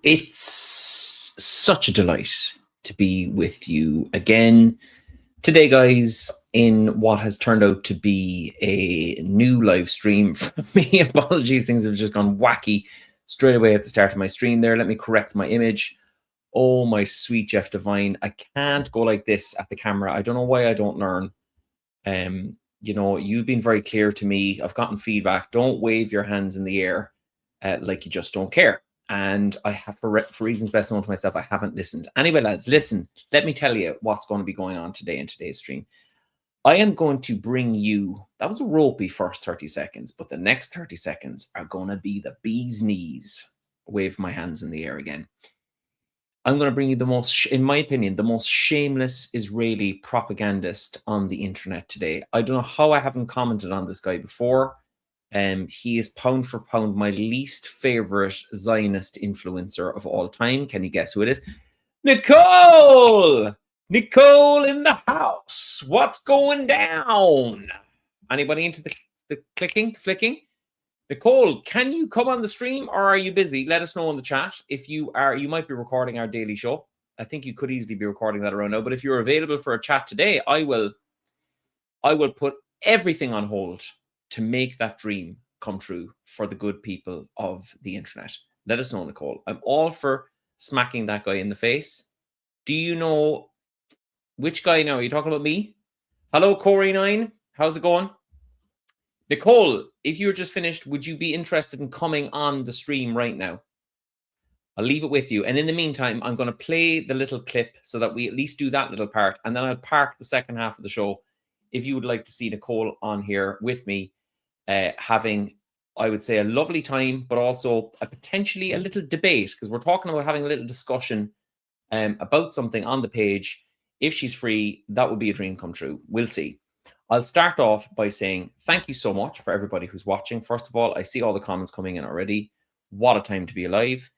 It's such a delight to be with you again today, guys, in what has turned out to be a new live stream for me. Apologies, things have just gone wacky straight away at the start of my stream there. Let me correct my image. Oh, my sweet Jeff Devine. I can't go like this at the camera. I don't know why I don't learn. You've been very clear to me. I've gotten feedback. Don't wave your hands in the air like you just don't care. And I have, for reasons best known to myself, I haven't listened. Anyway, lads, listen, let me tell you what's going to be going on today in today's stream. I am going to bring you, that was a ropey first 30 seconds, but the next 30 seconds are going to be the bee's knees. Wave my hands in the air again. I'm going to bring you the most, in my opinion, the most shameless Israeli propagandist on the internet today. I don't know how I haven't commented on this guy before. He is pound for pound my least favorite Zionist influencer of all time. Can you guess who it is? Nicole! Nicole in the house. What's going down? Anybody into the flicking? Nicole, can you come on the stream or are you busy? Let us know in the chat. If you are, you might be recording our daily show. I think you could easily be recording that around now. But if you're available for a chat today, I will put everything on hold to make that dream come true for the good people of the internet. Let us know, Nicole. I'm all for smacking that guy in the face. Do you know which guy now? Are you talking about me? Hello, Corey9. How's it going? Nicole, if you were just finished, would you be interested in coming on the stream right now? I'll leave it with you. And in the meantime, I'm going to play the little clip so that we at least do that little part. And then I'll park the second half of the show if you would like to see Nicole on here with me, having, I would say, a lovely time, but also potentially a little debate, because we're talking about having a little discussion about something on the page. If she's free, that would be a dream come true. We'll see. I'll start off by saying thank you so much for everybody who's watching. First of all, I see all the comments coming in already. What a time to be alive.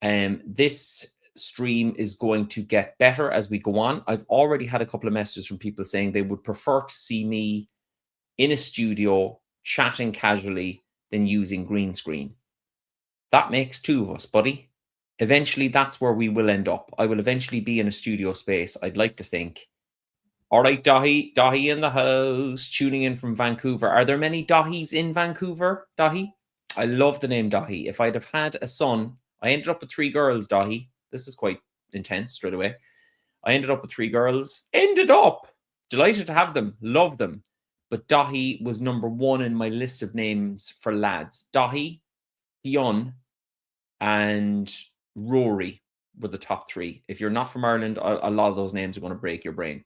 This stream is going to get better as we go on. I've already had a couple of messages from people saying they would prefer to see me in a studio chatting casually than using green screen. That makes two of us, buddy. Eventually, that's where we will end up. I will eventually be in a studio space, I'd like to think. All right, Dahi in the house, tuning in from Vancouver. Are there many Dahis in Vancouver, Dahi? I love the name Dahi. If I'd have had a son, I ended up with 3 girls, Dahi. This is quite intense straight away. I ended up with 3 girls. Delighted to have them. Love them. But Dahi was number 1 in my list of names for lads. Dahi, Fionn, and Rory were the top 3. If you're not from Ireland, a lot of those names are going to break your brain.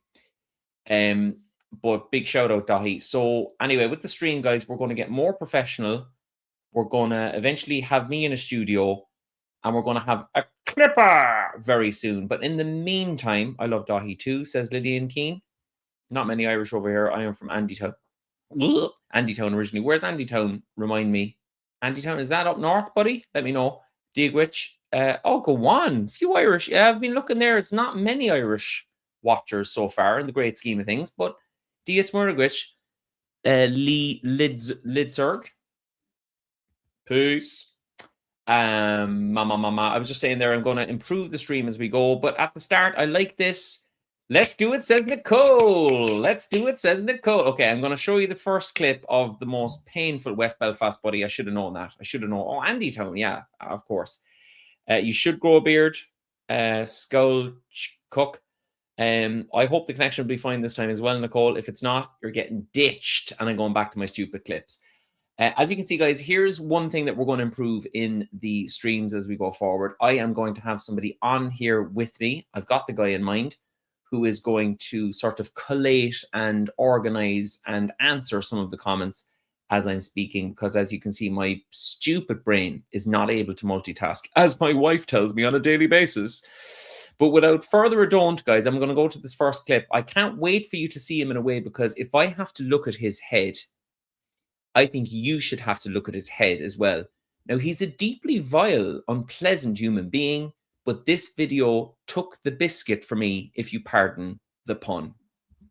But big shout out, Dahi. So anyway, with the stream, guys, we're going to get more professional. We're going to eventually have me in a studio, and we're going to have a clipper very soon. But in the meantime, I love Dahi too, says Lillian Keane. Not many Irish over here. I am from Andytown. Andytown originally. Where's Andytown? Remind me. Andytown, is that up north, buddy? Let me know. Diagwich. Oh, go on. Few Irish. Yeah, I've been looking there. It's not many Irish watchers so far in the great scheme of things, but Dias Murgwich, Lee Lidzerg, peace. I was just saying there, I'm going to improve the stream as we go, but at the start, I like this. Let's do it, says Nicole. Let's do it, says Nicole. Okay, I'm going to show you the first clip of the most painful West Belfast buddy. I should have known that. I should have known. Oh, Andytown, yeah, of course. You should grow a beard. Skull Cook. I hope the connection will be fine this time as well, Nicole. If it's not, you're getting ditched. And I'm going back to my stupid clips. As you can see, guys, here's one thing that we're going to improve in the streams as we go forward. I am going to have somebody on here with me. I've got the guy in mind who is going to sort of collate and organize and answer some of the comments as I'm speaking, because as you can see, my stupid brain is not able to multitask, as my wife tells me on a daily basis. But without further ado, guys, I'm going to go to this first clip. I can't wait for you to see him in a way, because if I have to look at his head, I think you should have to look at his head as well. Now, he's a deeply vile, unpleasant human being, but this video took the biscuit for me, if you pardon the pun.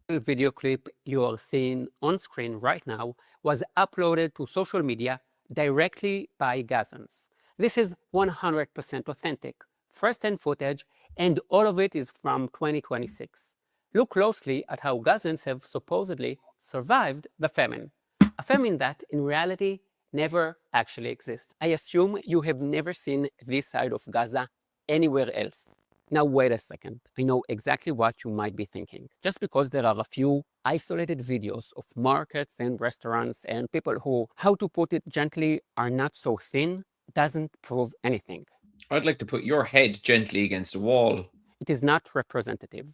The video clip you are seeing on screen right now was uploaded to social media directly by Gazans. This is 100% authentic. first-hand footage, and all of it is from 2026. Look closely at how Gazans have supposedly survived the famine, a famine that, in reality, never actually exists. I assume you have never seen this side of Gaza anywhere else. Now, wait a second. I know exactly what you might be thinking. Just because there are a few isolated videos of markets and restaurants and people who, how to put it gently, are not so thin, doesn't prove anything. I'd like to put your head gently against a wall. It is not representative.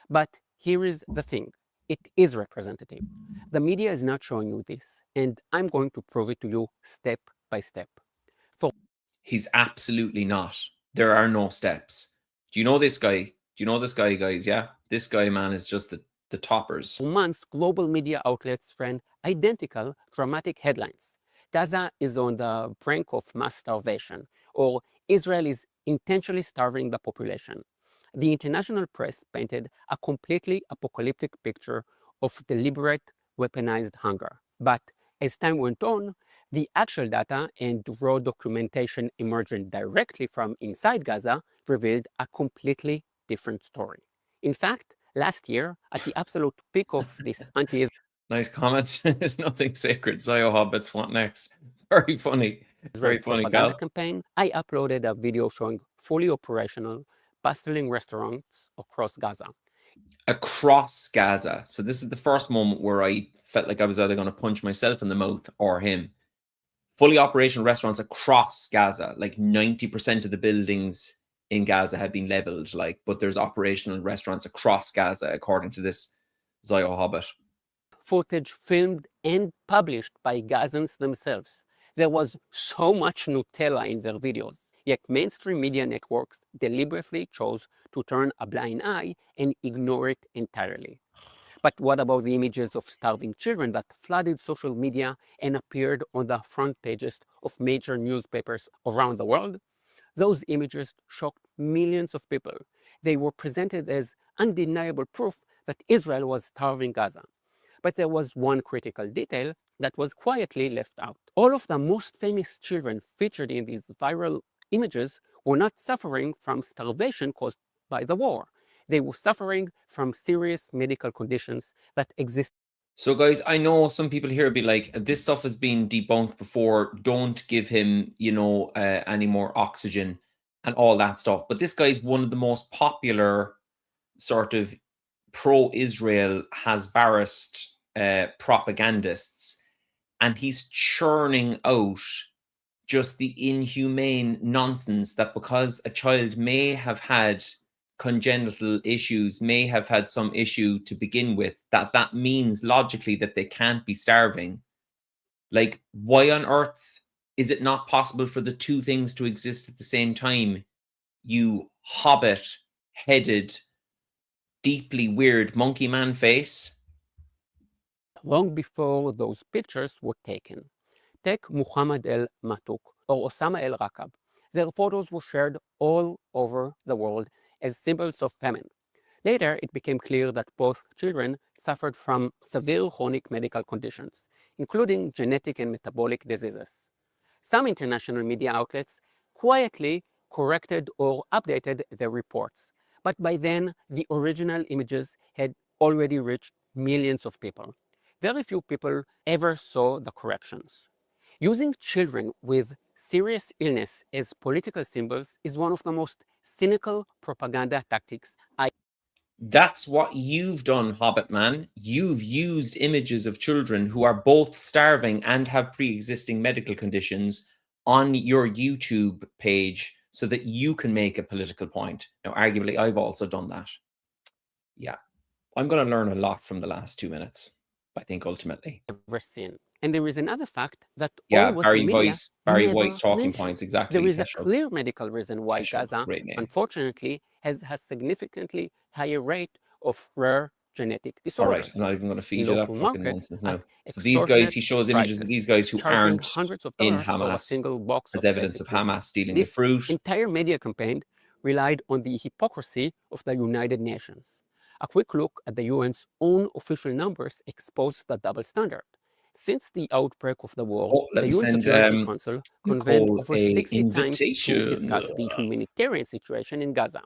But here is the thing. It is representative. The media is not showing you this, and I'm going to prove it to you step by step. He's absolutely not. There are no steps. Do you know this guy? Do you know this guy, guys? Yeah? This guy, man, is just the toppers. For months, global media outlets ran identical dramatic headlines. Gaza is on the brink of mass starvation, or Israel is intentionally starving the population. The international press painted a completely apocalyptic picture of deliberate weaponized hunger. But as time went on, the actual data and raw documentation emerging directly from inside Gaza revealed a completely different story. In fact, last year, at the absolute peak of this anti-Israel Nice comment. There's nothing sacred. Zio Hobbits, what next? Very funny. Very funny, propaganda Cal. campaign, I uploaded a video showing fully operational, bustling restaurants across Gaza. Across Gaza. So this is the first moment where I felt like I was either going to punch myself in the mouth or him. Fully operational restaurants across Gaza. Like 90% of the buildings in Gaza have been leveled, like, but there's operational restaurants across Gaza, according to this Zio Hobbit. Footage filmed and published by Gazans themselves. There was so much Nutella in their videos, yet mainstream media networks deliberately chose to turn a blind eye and ignore it entirely. But what about the images of starving children that flooded social media and appeared on the front pages of major newspapers around the world? Those images shocked millions of people. They were presented as undeniable proof that Israel was starving Gaza. But there was one critical detail that was quietly left out. All of the most famous children featured in these viral images were not suffering from starvation caused by the war. They were suffering from serious medical conditions that exist. So, guys, I know some people here will be like, this stuff has been debunked before. Don't give him, any more oxygen and all that stuff. But this guy's one of the most popular sort of pro-Israel Hasbarist propagandists, and he's churning out just the inhumane nonsense that because a child may have had congenital issues, may have had some issue to begin with, that means logically that they can't be starving. Like, why on earth is it not possible for the two things to exist at the same time? You hobbit-headed, deeply weird monkey man face. Long before those pictures were taken. Take Muhammad el-Matuk or Osama el-Rakab. Their photos were shared all over the world as symbols of famine. Later, it became clear that both children suffered from severe chronic medical conditions, including genetic and metabolic diseases. Some international media outlets quietly corrected or updated their reports, but by then, the original images had already reached millions of people. Very few people ever saw the corrections. Using children with serious illness as political symbols is one of the most cynical propaganda tactics That's what you've done, Hobbit man. You've used images of children who are both starving and have pre-existing medical conditions on your YouTube page so that you can make a political point. Now, arguably, I've also done that. Yeah. I'm going to learn a lot from the last 2 minutes, I think, ultimately. ever seen. And there is another fact that Yeah, all Western media Barry never White's talking mentions. points, exactly. There is a Tesho. clear medical reason why Tesho, Gaza, great name. unfortunately, has a significantly higher rate of rare genetic All right, disorders. I'm not even going to feed In you that local fucking markets nonsense at now. So these guys, he extortionate shows images of prices, these guys who charging aren't hundreds of in dollars for a Hamas single box as of evidence basic of goods. Hamas stealing This the fruit. entire media campaign relied on the hypocrisy of the United Nations. A quick look at the UN's own official numbers exposed the double standard. Since the outbreak of the war, Oh, let the me UN send Security Council convened Nicole over a 60 times to invitation. discuss the humanitarian situation in Gaza.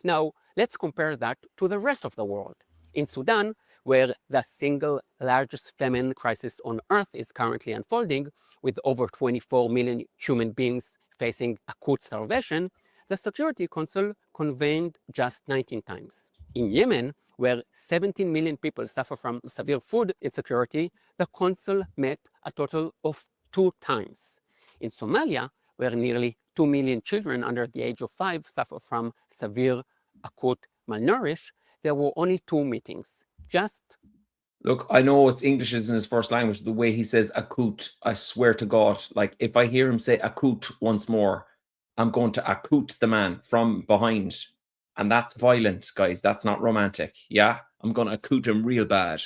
Now, let's compare that to the rest of the world. In Sudan, where the single largest famine crisis on earth is currently unfolding, with over 24 million human beings facing acute starvation, the Security Council convened just 19 times. In Yemen, where 17 million people suffer from severe food insecurity, the Council met a total of 2 times. In Somalia, where nearly 2 million children under the age of 5 suffer from severe acute malnourished, there were only 2 meetings. Look, I know it's English isn't his first language. The way he says akut, I swear to God, like if I hear him say akut once more, I'm going to akut the man from behind. And that's violent, guys. That's not romantic. Yeah? I'm going to akut him real bad.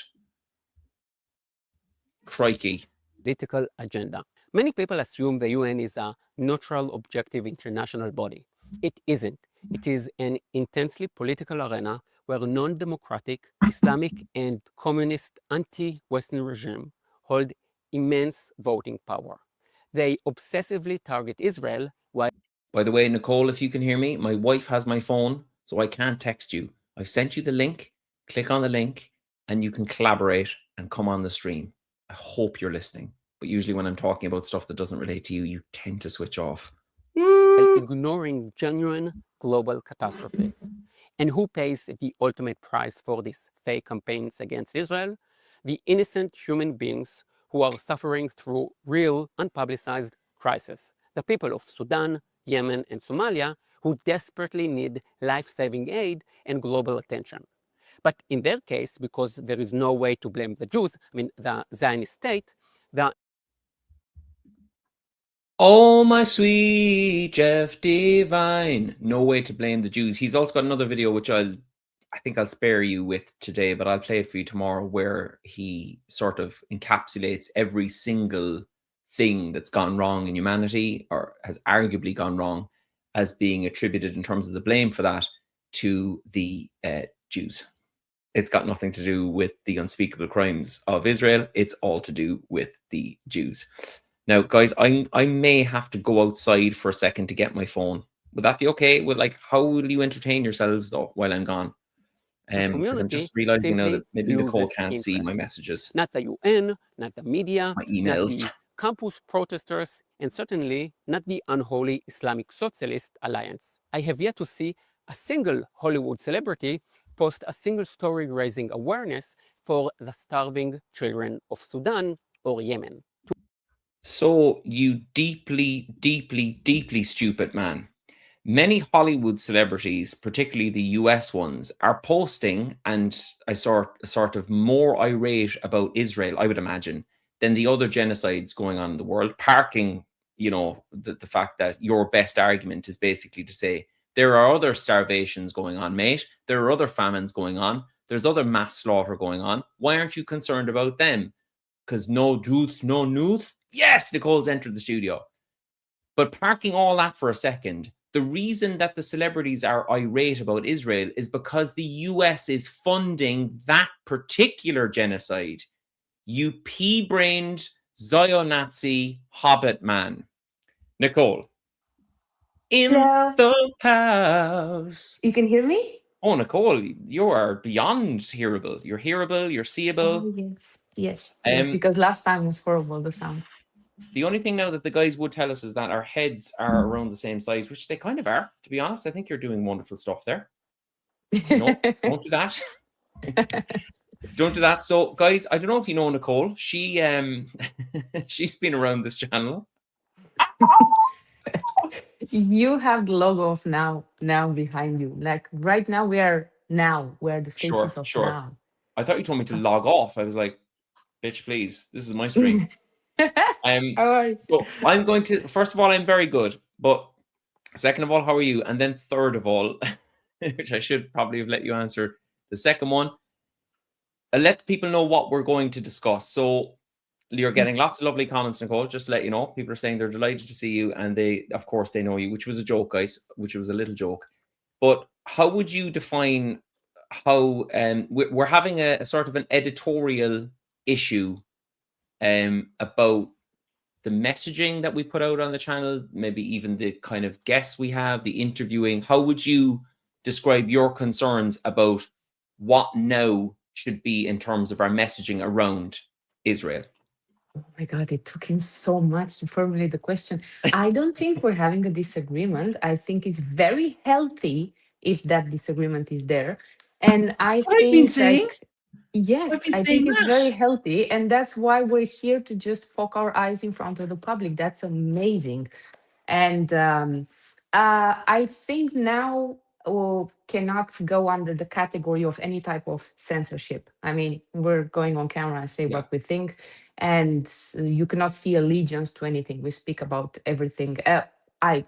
Crikey. Political agenda. Many people assume the UN is a neutral, objective international body. It isn't. It is an intensely political arena where non-democratic, Islamic, and communist anti-Western regime hold immense voting power. They obsessively target Israel while By the way, Nicole, if you can hear me, my wife has my phone, so I can't text you. I've sent you the link. Click on the link, and you can collaborate and come on the stream. I hope you're listening. But usually, when I'm talking about stuff that doesn't relate to you, you tend to switch off. ignoring genuine global catastrophes. And who pays the ultimate price for these fake campaigns against Israel? The innocent human beings who are suffering through real, unpublicized crisis. The people of Sudan, Yemen, and Somalia who desperately need life-saving aid and global attention. But in their case, because there is no way to blame the Jews, the Zionist state, the Oh, my sweet Jeff Divine. No way to blame the Jews. He's also got another video, which I think I'll spare you with today, but I'll play it for you tomorrow, where he sort of encapsulates every single thing that's gone wrong in humanity or has arguably gone wrong as being attributed in terms of the blame for that to the Jews. It's got nothing to do with the unspeakable crimes of Israel. It's all to do with the Jews. Now, guys, I may have to go outside for a second to get my phone. Would that be okay? How will you entertain yourselves though while I'm gone? Because I'm community just realizing now that simply maybe Nicole loses can't see my interest. messages, Not the UN, not the media, my not emails. the campus protesters, and certainly not the unholy Islamic Socialist Alliance. I have yet to see a single Hollywood celebrity post a single story raising awareness for the starving children of Sudan or Yemen. So, you deeply, deeply, deeply stupid man. Many Hollywood celebrities, particularly the US ones, are posting and I sort of more irate about Israel, I would imagine, than the other genocides going on in the world, parking, the fact that your best argument is basically to say there are other starvations going on, mate. There are other famines going on. There's other mass slaughter going on. Why aren't you concerned about them? Because no truth, no news. Yes, Nicole's entered the studio. But parking all that for a second, the reason that the celebrities are irate about Israel is because the US is funding that particular genocide. You pea-brained Zio-Nazi hobbit man. Nicole, in Hello, the house. you can hear me? Oh, Nicole, you are beyond hearable. You're hearable, you're seeable. Oh, yes, yes, yes, because last time was horrible, the sound. The only thing now that the guys would tell us is that our heads are around the same size, which they kind of are, to be honest. I think you're doing wonderful stuff there. No, don't do that. Don't do that. So, guys, I don't know if you know Nicole. She she's been around this channel. You have the logo of now behind you. Like right now, we're the Sure, faces of sure. now. I thought you told me to log off. I was like, bitch, please. This is my stream. All right. So I'm going to, first of all, I'm very good. But second of all, how are you? And then third of all, which I should probably have let you answer the second one, I'll let people know what we're going to discuss. So you're getting lots of lovely comments, Nicole, just to let you know. People are saying they're delighted to see you, and they, of course, they know you, which was a joke, guys, which was a little joke. But how would you define how we're having a sort of an editorial issue about the messaging that we put out on the channel, maybe even the kind of guests we have, the interviewing. How would you describe your concerns about what now should be in terms of our messaging around Israel? Oh my God, it took him so much to formulate the question. I don't think we're having a disagreement. I think it's very healthy if that disagreement is there. And I What I've been think, saying. like, I've yes, been I saying think it's that. very healthy. And that's why we're here to just poke our eyes in front of the public. That's amazing. And I think now cannot go under the category of any type of censorship. I mean, we're going on camera and say Yeah. what we think, and you cannot see allegiance to anything. We speak about everything. I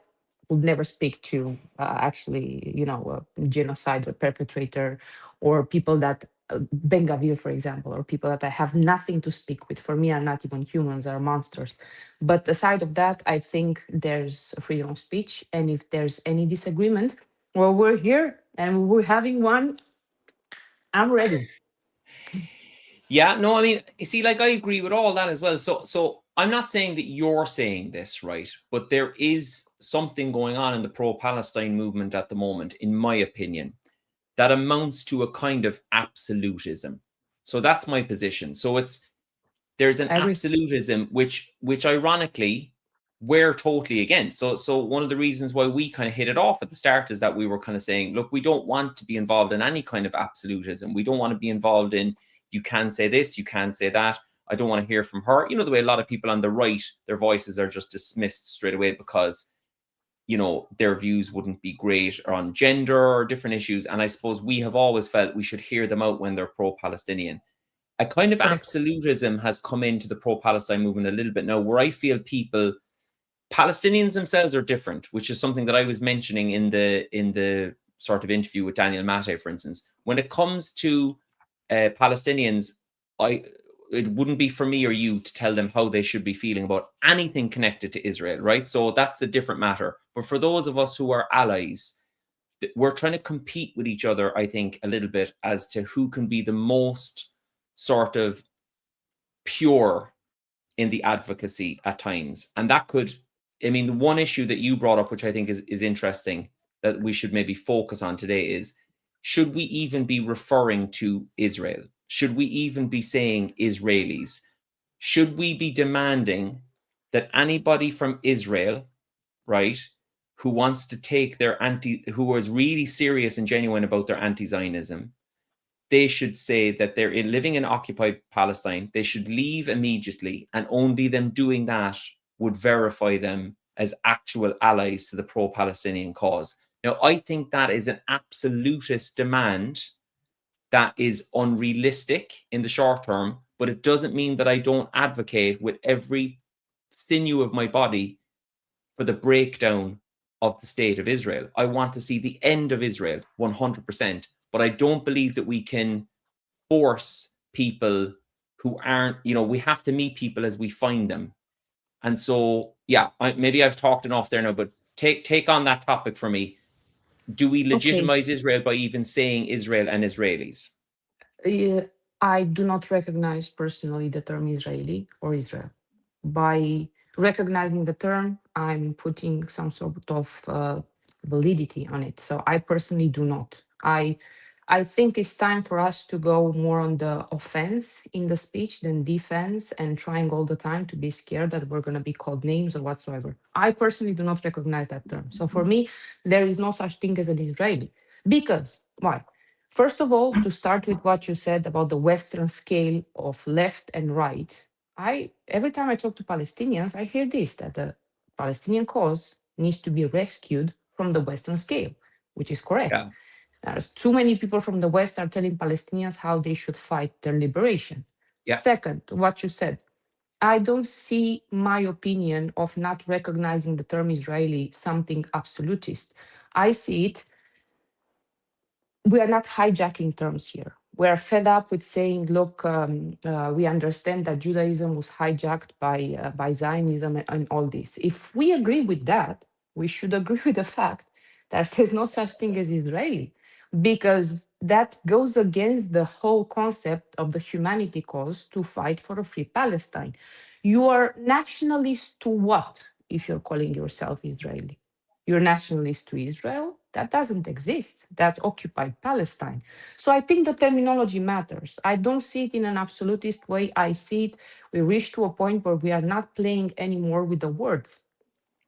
would never speak to actually, a genocide perpetrator or people that Ben Gavir, for example, or people that I have nothing to speak with. For me, are not even humans, are monsters. But aside of that, I think there's a freedom of speech. And if there's any disagreement, well, we're here and we're having one. I'm ready. Yeah, no, I mean, you see, like I agree with all that as well. So I'm not saying that you're saying this, right? But there is something going on in the pro-Palestine movement at the moment, in my opinion, that amounts to a kind of absolutism. So that's my position. So there's an I agree. absolutism which ironically we're totally against. So one of the reasons why we kind of hit it off at the start is that we were kind of saying, look, we don't want to be involved in any kind of absolutism. We don't want to be involved in, you can say this, you can say that. I don't want to hear from her. You know, the way a lot of people on the right, their voices are just dismissed straight away because, their views wouldn't be great on gender or different issues. And I suppose we have always felt we should hear them out when they're pro-Palestinian. A kind of Correct. absolutism has come into the pro-Palestine movement a little bit now, where I feel Palestinians themselves are different, which is something that I was mentioning in the sort of interview with Daniel Mate, for instance. When it comes to Palestinians, it wouldn't be for me or you to tell them how they should be feeling about anything connected to Israel, right? So that's a different matter. But for those of us who are allies, we're trying to compete with each other, I think, a little bit as to who can be the most sort of pure in the advocacy at times. And that could, I mean, the one issue that you brought up, which I think is interesting that we should maybe focus on today is, should we even be referring to Israel? Should we even be saying Israelis? Should we be demanding that anybody from Israel, right, who wants to take who is really serious and genuine about their anti-Zionism, they should say that they're living in occupied Palestine. They should leave immediately, and only them doing that would verify them as actual allies to the pro-Palestinian cause. Now, I think that is an absolutist demand that is unrealistic in the short term, but it doesn't mean that I don't advocate with every sinew of my body for the breakdown of the state of Israel. I want to see the end of Israel 100%, but I don't believe that we can force people who aren't, we have to meet people as we find them. And so, yeah, maybe I've talked enough there now, but take on that topic for me. Do we Okay. legitimize Israel by even saying Israel and Israelis? I do not recognize personally the term Israeli or Israel. By recognizing the term, I'm putting some sort of validity on it. So I personally do not. I think it's time for us to go more on the offense in the speech than defense and trying all the time to be scared that we're going to be called names or whatsoever. I personally do not recognize that term. So for me, there is no such thing as an Israeli. Because, why? First of all, to start with what you said about the Western scale of left and right, every time I talk to Palestinians, I hear this that the Palestinian cause needs to be rescued from the Western scale, which is correct. Yeah. There's too many people from the West are telling Palestinians how they should fight their liberation. Yeah. Second, what you said, I don't see my opinion of not recognizing the term Israeli something absolutist. I see it, we are not hijacking terms here. We are fed up with saying, look, we understand that Judaism was hijacked by Zionism and all this. If we agree with that, we should agree with the fact that there's no such thing as Israeli, because that goes against the whole concept of the humanity cause to fight for a free Palestine. You are nationalist to what if you're calling yourself Israeli? You're nationalist to Israel? That doesn't exist. That's occupied Palestine. So I think the terminology matters. I don't see it in an absolutist way. I see it, we reach to a point where we are not playing anymore with the words.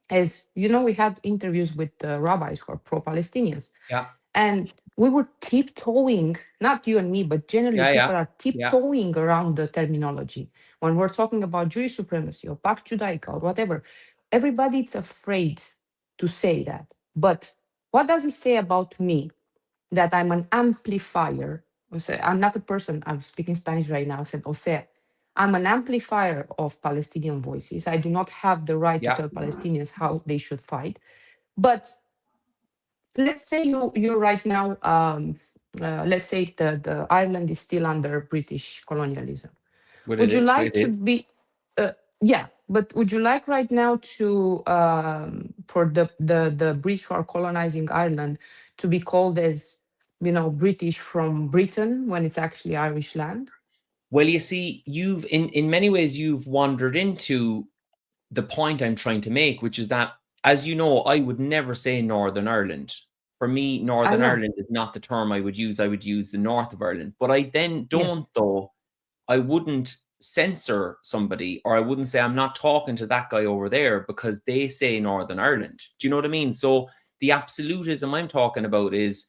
As you know, we had interviews with rabbis who are pro-Palestinians, Yeah. and we were tiptoeing, not you and me, but generally Yeah. Yeah. people are Yeah. tiptoeing around the terminology. When we're talking about Jewish supremacy or Pax Judaica or whatever, everybody's afraid to say that. But what does it say about me that I'm an amplifier? I'm not a person, I'm speaking Spanish right now. I said, o sea, I'm an amplifier of Palestinian voices. I do not have the right to Yeah. tell Palestinians how they should fight. But let's say you're right now, let's say the Ireland is still under British colonialism. What Would it you is? What like it to is? be, yeah, but would you like right now to, for the British who are colonizing Ireland to be called as, British from Britain when it's actually Irish land? Well, you see, you've in many ways you've wandered into the point I'm trying to make, which is that, as you know, I would never say Northern Ireland. For me, I Northern know. Ireland is not the term I would use. I would use the north of Ireland. But I then don't, Yes. though, I wouldn't censor somebody, or I wouldn't say I'm not talking to that guy over there because they say Northern Ireland. Do you know what I mean? So the absolutism I'm talking about is,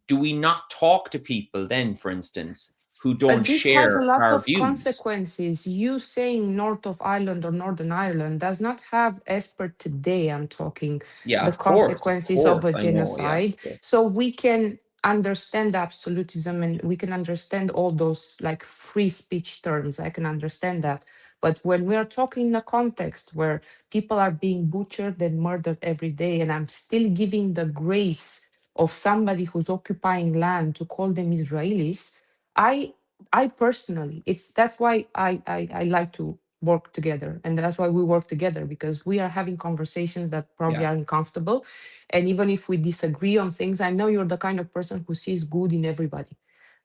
do we not talk to people then, for instance, who don't But this has a share lot our of views? consequences. You saying North of Ireland or Northern Ireland does not have, as per today, I'm talking, Yeah, the of consequences of course, a I know. Yeah, of genocide. course. So we can understand absolutism and we can understand all those like free speech terms. I can understand that. But when we are talking in a context where people are being butchered and murdered every day, and I'm still giving the grace of somebody who's occupying land to call them Israelis, I I personally, that's why I like to work together, and that's why we work together, because we are having conversations that probably Yeah, are uncomfortable, and even if we disagree on things, I know you're the kind of person who sees good in everybody.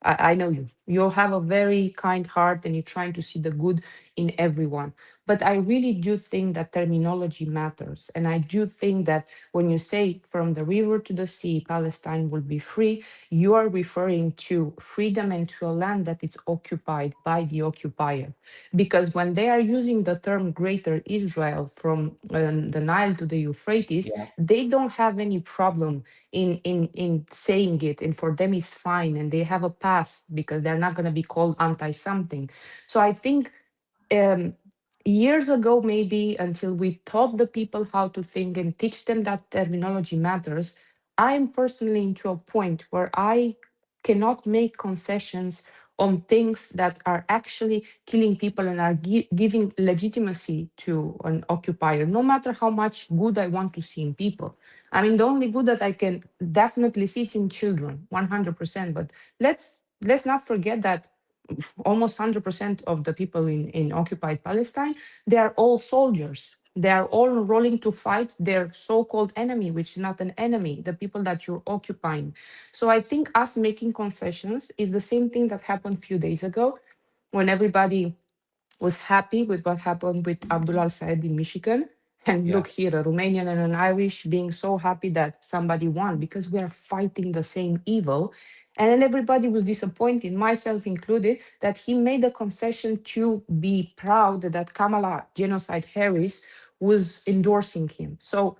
I know you. You have a very kind heart and you're trying to see the good in everyone. But I really do think that terminology matters. And I do think that when you say from the river to the sea, Palestine will be free, you are referring to freedom and to a land that is occupied by the occupier. Because when they are using the term Greater Israel from the Nile to the Euphrates, yeah, they don't have any problem in saying it, and for them it's fine, and they have a pass because they're not going to be called anti something. So I think um, years ago, maybe until we taught the people how to think and teach them that terminology matters, I'm personally into a point where I cannot make concessions on things that are actually killing people and are giving legitimacy to an occupier, no matter how much good I want to see in people. I mean, the only good that I can definitely see is in children, 100%. But let's not forget that almost 100% of the people in occupied Palestine, they are all soldiers. They are all rolling to fight their so-called enemy, which is not an enemy, the people that you're occupying. So I think us making concessions is the same thing that happened a few days ago when everybody was happy with what happened with Abdullah Said in Michigan. And yeah, look here, a Romanian and an Irish being so happy that somebody won because we are fighting the same evil. And then everybody was disappointed, myself included, that he made a concession to be proud that Kamala Genocide Harris was endorsing him. So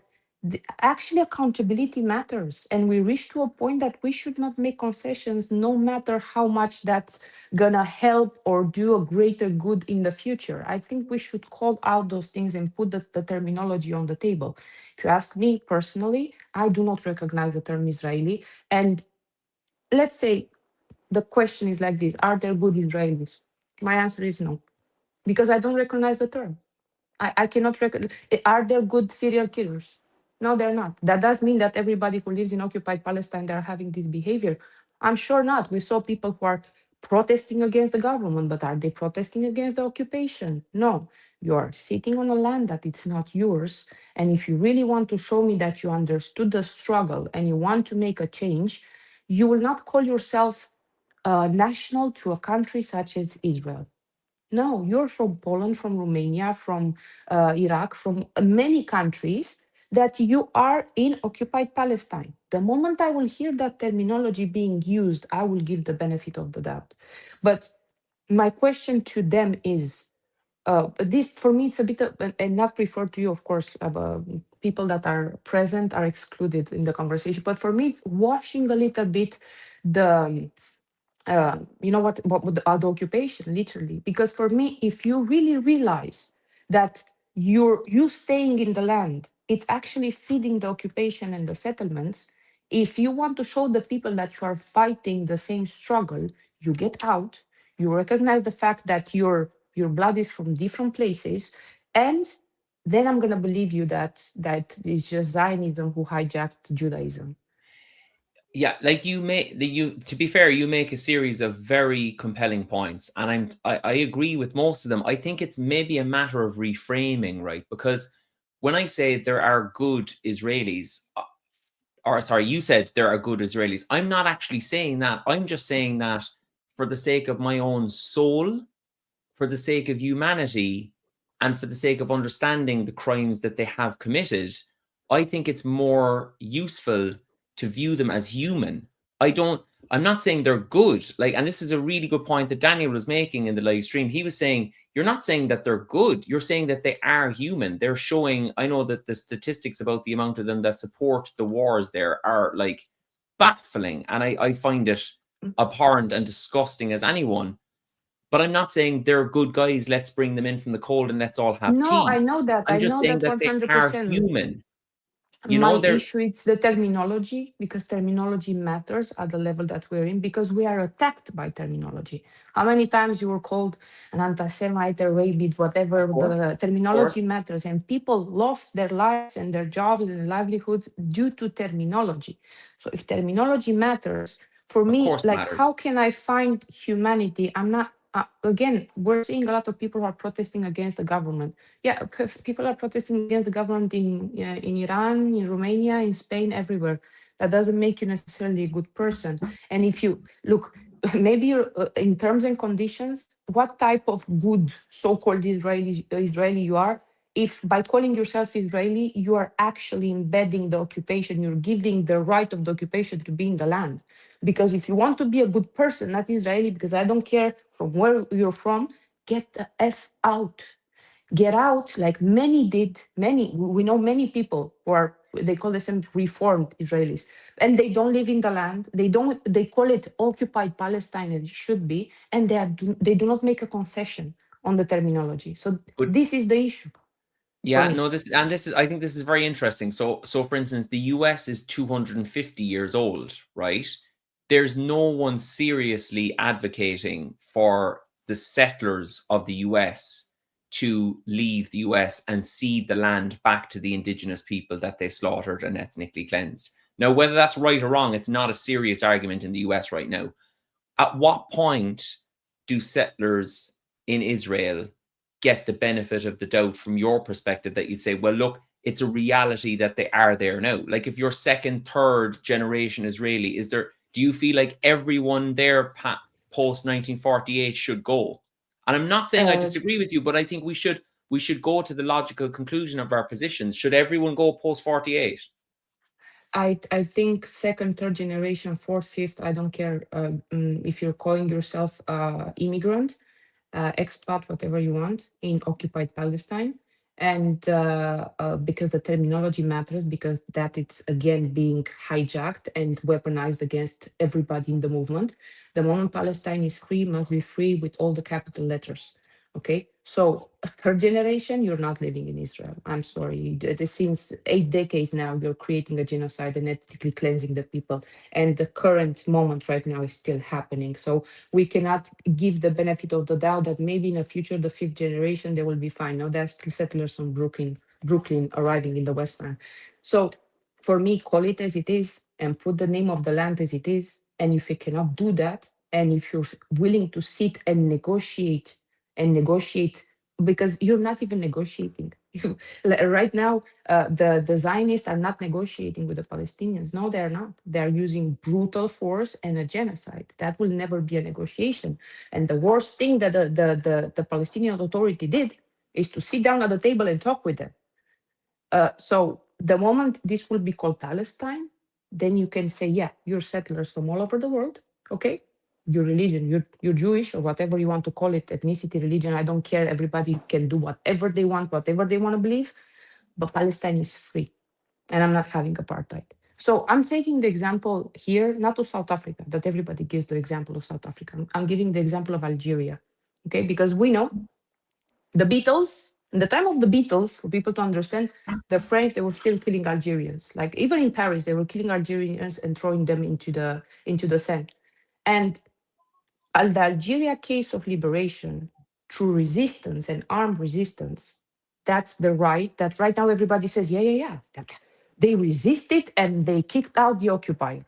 actually accountability matters, and we reach to a point that we should not make concessions no matter how much that's gonna help or do a greater good in the future. I think we should call out those things and put the terminology on the table. If you ask me personally, I do not recognize the term Israeli. And let's say the question is like this: are there good Israelis? My answer is no, because I don't recognize the term. I cannot reckon. Are there good serial killers? No, they're not. That does mean that everybody who lives in occupied Palestine, they're having this behavior. I'm sure not. We saw people who are protesting against the government, but are they protesting against the occupation? No. You are sitting on a land that it's not yours. And if you really want to show me that you understood the struggle and you want to make a change, you will not call yourself national to a country such as Israel. No, you're from Poland, from Romania, from Iraq, from many countries that you are in occupied Palestine. The moment I will hear that terminology being used, I will give the benefit of the doubt. But my question to them is, this for me it's a bit of, and not referred to you, of course, people that are present are excluded in the conversation, but for me it's washing a little bit the you know what would the occupation literally, because for me, if you really realize that you staying in the land, it's actually feeding the occupation and the settlements. If you want to show the people that you are fighting the same struggle, you get out, you recognize the fact that your blood is from different places, and then I'm gonna believe you that it's just Zionism who hijacked Judaism. Yeah, like you to be fair, you make a series of very compelling points, and I agree with most of them. I think it's maybe a matter of reframing, right? Because when I say there are good Israelis, or sorry, you said there are good Israelis, I'm not actually saying that. I'm just saying that for the sake of my own soul, for the sake of humanity, and for the sake of understanding the crimes that they have committed, I think it's more useful to view them as human. I don't, I'm not saying they're good. Like, and this is a really good point that Daniel was making in the live stream. He was saying, you're not saying that they're good. You're saying that they are human. They're showing, I know that the statistics about the amount of them that support the wars there are like baffling. And I find it abhorrent and disgusting as anyone, but I'm not saying they're good guys. Let's bring them in from the cold and let's all have No, tea. I I'm just know saying that that they are 100%. human. You know, My they're issue is the terminology, because terminology matters at the level that we're in, because we are attacked by terminology. How many times you were called an anti-Semite, a rabid, whatever, the of terminology course, matters, and people lost their lives and their jobs and livelihoods due to terminology. So if terminology matters, for of me, course, like, how matters. can I find humanity? I'm not, again, we're seeing a lot of people who are protesting against the government. Yeah, people are protesting against the government in Iran, in Romania, in Spain, everywhere. That doesn't make you necessarily a good person. And if you look, maybe in terms and conditions, what type of good so-called Israeli you are, if by calling yourself Israeli, you are actually embedding the occupation, you're giving the right of the occupation to be in the land. Because if you want to be a good person, not Israeli, because I don't care from where you're from, get the F out. Get out, like many did. Many, we know many people who are, they call themselves reformed Israelis, and they don't live in the land. They don't. They call it occupied Palestine, and it should be, and they do not make a concession on the terminology. So But this is the issue for yeah, me. no, this is I think this is very interesting. So for instance, the US is 250 years old, right? There's no one seriously advocating for the settlers of the US to leave the US and cede the land back to the indigenous people that they slaughtered and ethnically cleansed. Now, whether that's right or wrong, it's not a serious argument in the US right now. At what point do settlers in Israel get the benefit of the doubt from your perspective, that you'd say, well, look, it's a reality that they are there now? Like, if you're second, third generation Israeli, do you feel like everyone there post 1948 should go? And I'm not saying I Uh, disagree with you, but I think we should go to the logical conclusion of our positions. Should everyone go post 48? I think second, third generation, fourth, fifth. I don't care if you're calling yourself immigrant, expat, whatever you want, in occupied Palestine. And because the terminology matters, because that it's again being hijacked and weaponized against everybody in the movement. The moment Palestine is free, must be free with all the capital letters. Okay, so third generation, you're not living in Israel. I'm sorry. Since 8 decades now, you're creating a genocide and ethnically cleansing the people. And the current moment right now is still happening. So we cannot give the benefit of the doubt that maybe in the future, the fifth generation, they will be fine. No, there are still settlers from Brooklyn arriving in the West Bank. So for me, call it as it is and put the name of the land as it is. And if you cannot do that, and if you're willing to sit and negotiate, because you're not even negotiating, Right now, the Zionists are not negotiating with the Palestinians. No, they're not. They're using brutal force and a genocide. That will never be a negotiation. And the worst thing that the Palestinian Authority did is to sit down at the table and talk with them. So the moment this will be called Palestine, then you can say, yeah, you're settlers from all over the world. Okay, your religion, you're Jewish or whatever you want to call it, ethnicity, religion, I don't care. Everybody can do whatever they want to believe, but Palestine is free, and I'm not having apartheid. So I'm taking the example here, not of South Africa, that everybody gives the example of South Africa. I'm giving the example of Algeria, okay? Because we know the Beatles, in the time of the Beatles, for people to understand, the French, they were still killing Algerians. Like even in Paris, they were killing Algerians and throwing them into the Seine. And the Algeria case of liberation through resistance and armed resistance, that's the right that right now everybody says, yeah. That they resisted and they kicked out the occupier.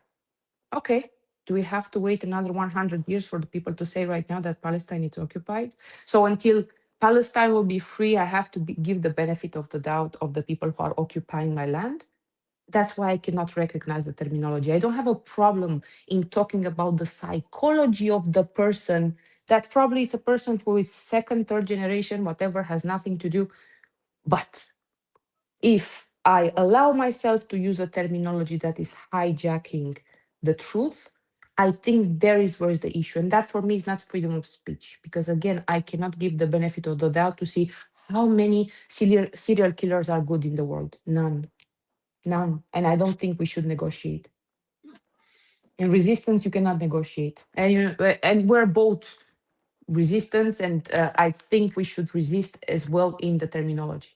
Okay. Do we have to wait another 100 years for the people to say right now that Palestine is occupied? So until Palestine will be free, I have to give the benefit of the doubt of the people who are occupying my land. That's why I cannot recognize the terminology. I don't have a problem in talking about the psychology of the person, that probably it's a person who is second, third generation, whatever, has nothing to do. But if I allow myself to use a terminology that is hijacking the truth, I think there is where is the issue. And that for me is not freedom of speech. Because again, I cannot give the benefit of the doubt to see how many serial killers are good in the world. None. None. And I don't think we should negotiate. In resistance, you cannot negotiate. And we're both resistance, and I think we should resist as well in the terminology.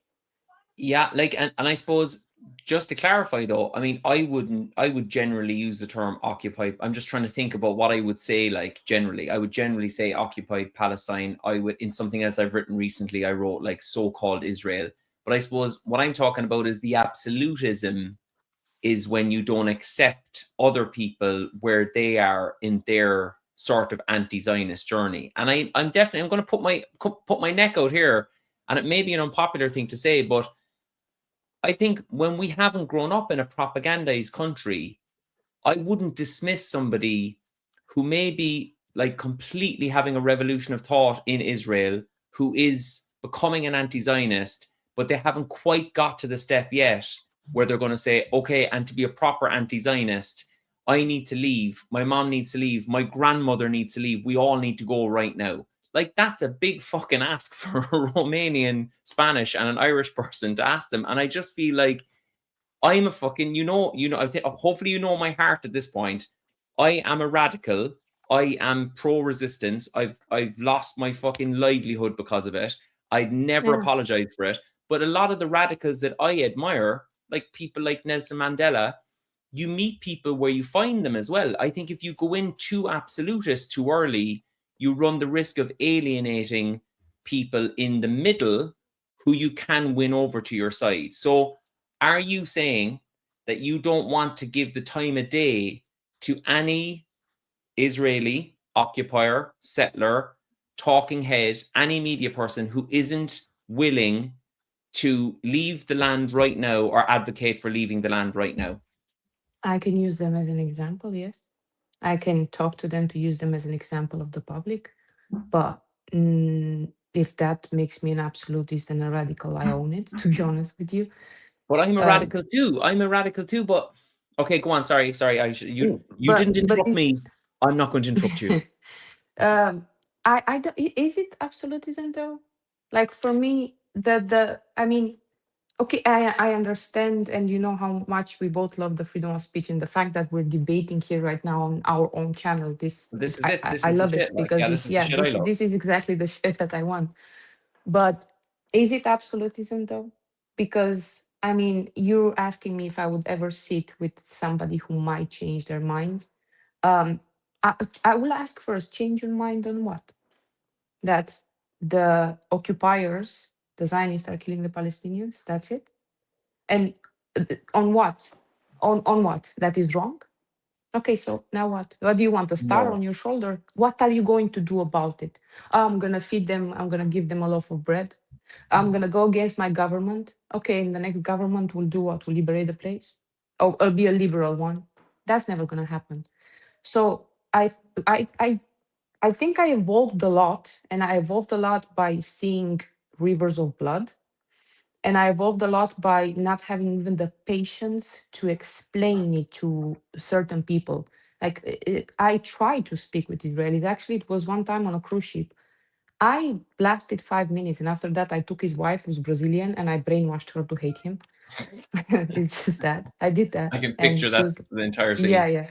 Yeah, like, and I suppose just to clarify though, I mean, I would generally use the term occupied. I'm just trying to think about what I would say, like generally. I would generally say occupied Palestine. I would, in something else I've written recently, I wrote like so-called Israel. But I suppose what I'm talking about is the absolutism is when you don't accept other people where they are in their sort of anti-Zionist journey. And I'm going to put my neck out here, and it may be an unpopular thing to say, but I think when we haven't grown up in a propagandized country, I wouldn't dismiss somebody who may be like completely having a revolution of thought in Israel, who is becoming an anti-Zionist, but they haven't quite got to the step yet where they're going to say, okay, and to be a proper anti-Zionist, I need to leave. My mom needs to leave. My grandmother needs to leave. We all need to go right now. Like, that's a big fucking ask for a Romanian, Spanish, and an Irish person to ask them. And I just feel like I'm a fucking, hopefully you know my heart at this point. I am a radical. I am pro-resistance. I've lost my fucking livelihood because of it. I'd never apologize for it. But a lot of the radicals that I admire, like people like Nelson Mandela, you meet people where you find them as well. I think if you go in too absolutist too early, you run the risk of alienating people in the middle who you can win over to your side. So are you saying that you don't want to give the time of day to any Israeli occupier, settler, talking head, any media person who isn't willing to leave the land right now or advocate for leaving the land right now? I can use them as an example, yes. I can talk to them to use them as an example of the public. But if that makes me an absolutist and a radical, I own it, to be honest with you. But I'm a radical too. I'm a radical too. But okay, go on. Sorry. You didn't interrupt me. I'm not going to interrupt you. Is it absolutism though? Like for me, I mean, okay, I understand, and you know how much we both love the freedom of speech, and the fact that we're debating here right now on our own channel. This is it. This I is the love it shit. Like, because yeah, this it's, is the shit I love. this is exactly the shit that I want. But is it absolutism though? Because I mean, you're asking me if I would ever sit with somebody who might change their mind. Um, I will ask first, change your mind on what? That the occupiers, the Zionists, are killing the Palestinians. That's it. And on what? On what? That is wrong. Okay, so now what? What do you want? A star No. on your shoulder? What are you going to do about it? Oh, I'm gonna feed them. I'm gonna give them a loaf of bread. I'm gonna go against my government. Okay, and the next government will do what? Will liberate the place? Oh, it'll be a liberal one. That's never gonna happen. So I I I think I evolved a lot, and I evolved a lot by seeing rivers of blood, and I evolved a lot by not having even the patience to explain it to certain people. Like I tried to speak with Israelis. Actually, it was one time on a cruise ship. I lasted 5 minutes, and after that, I took his wife, who's Brazilian, and I brainwashed her to hate him. It's just that I did I that, can and picture she that was, the entire yeah, scene. yeah.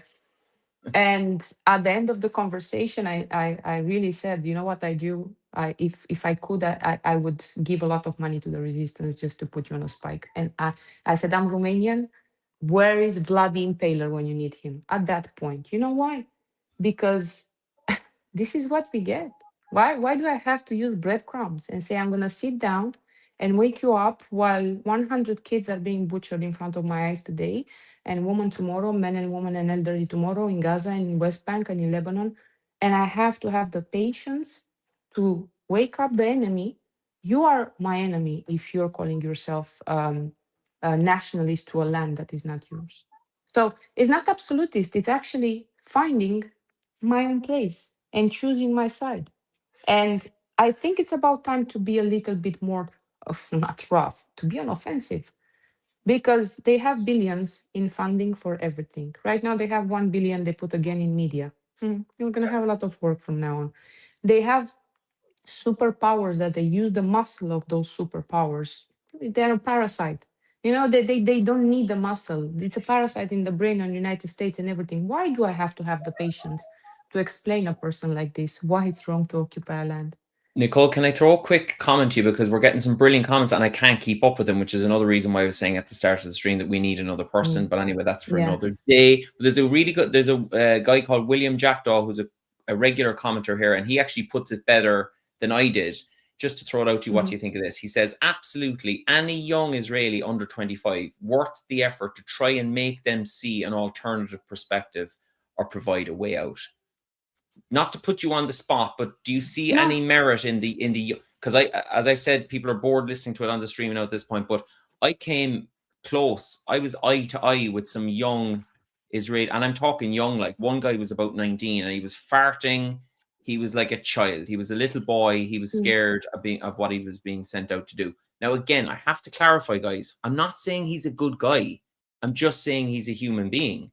And at the end of the conversation, I really said, you know what I do? If I could, I would give a lot of money to the resistance just to put you on a spike. And I said, I'm Romanian. Where is Vladi Impaler when you need him? At that point, you know why? Because this is what we get. Why do I have to use breadcrumbs and say I'm gonna sit down and wake you up while 100 kids are being butchered in front of my eyes today, and women tomorrow, men and women and elderly tomorrow in Gaza and in West Bank and in Lebanon, and I have to have the patience to wake up the enemy. You are my enemy if you're calling yourself a nationalist to a land that is not yours. So it's not absolutist. It's actually finding my own place and choosing my side. And I think it's about time to be a little bit more of not rough, to be on offensive, because they have billions in funding for everything. Right now they have 1 billion they put again in media. You're gonna have a lot of work from now on. They have superpowers that they use the muscle of those superpowers. They're a parasite. You know, they don't need the muscle. It's a parasite in the brain in the United States and everything. Why do I have to have the patience to explain a person like this why it's wrong to occupy a land? Nicole, can I throw a quick comment to you, because we're getting some brilliant comments and I can't keep up with them, which is another reason why I was saying at the start of the stream that we need another person. Mm, But anyway, that's for yeah. another day. But there's a guy called William Jackdaw who's a regular commenter here, and he actually puts it better than I did. Just to throw it out to you, what Mhm. do you think of this? He says, absolutely, any young Israeli under 25 worth the effort to try and make them see an alternative perspective or provide a way out. Not to put you on the spot, but do you see No. any merit in the because as I've said, people are bored listening to it on the stream now at this point, but I came close. I was eye to eye with some young Israeli, and I'm talking young, like one guy was about 19 and he was farting. He was like a child. He was a little boy. He was Mm. scared of what he was being sent out to do. Now, again, I have to clarify, guys. I'm not saying he's a good guy. I'm just saying he's a human being.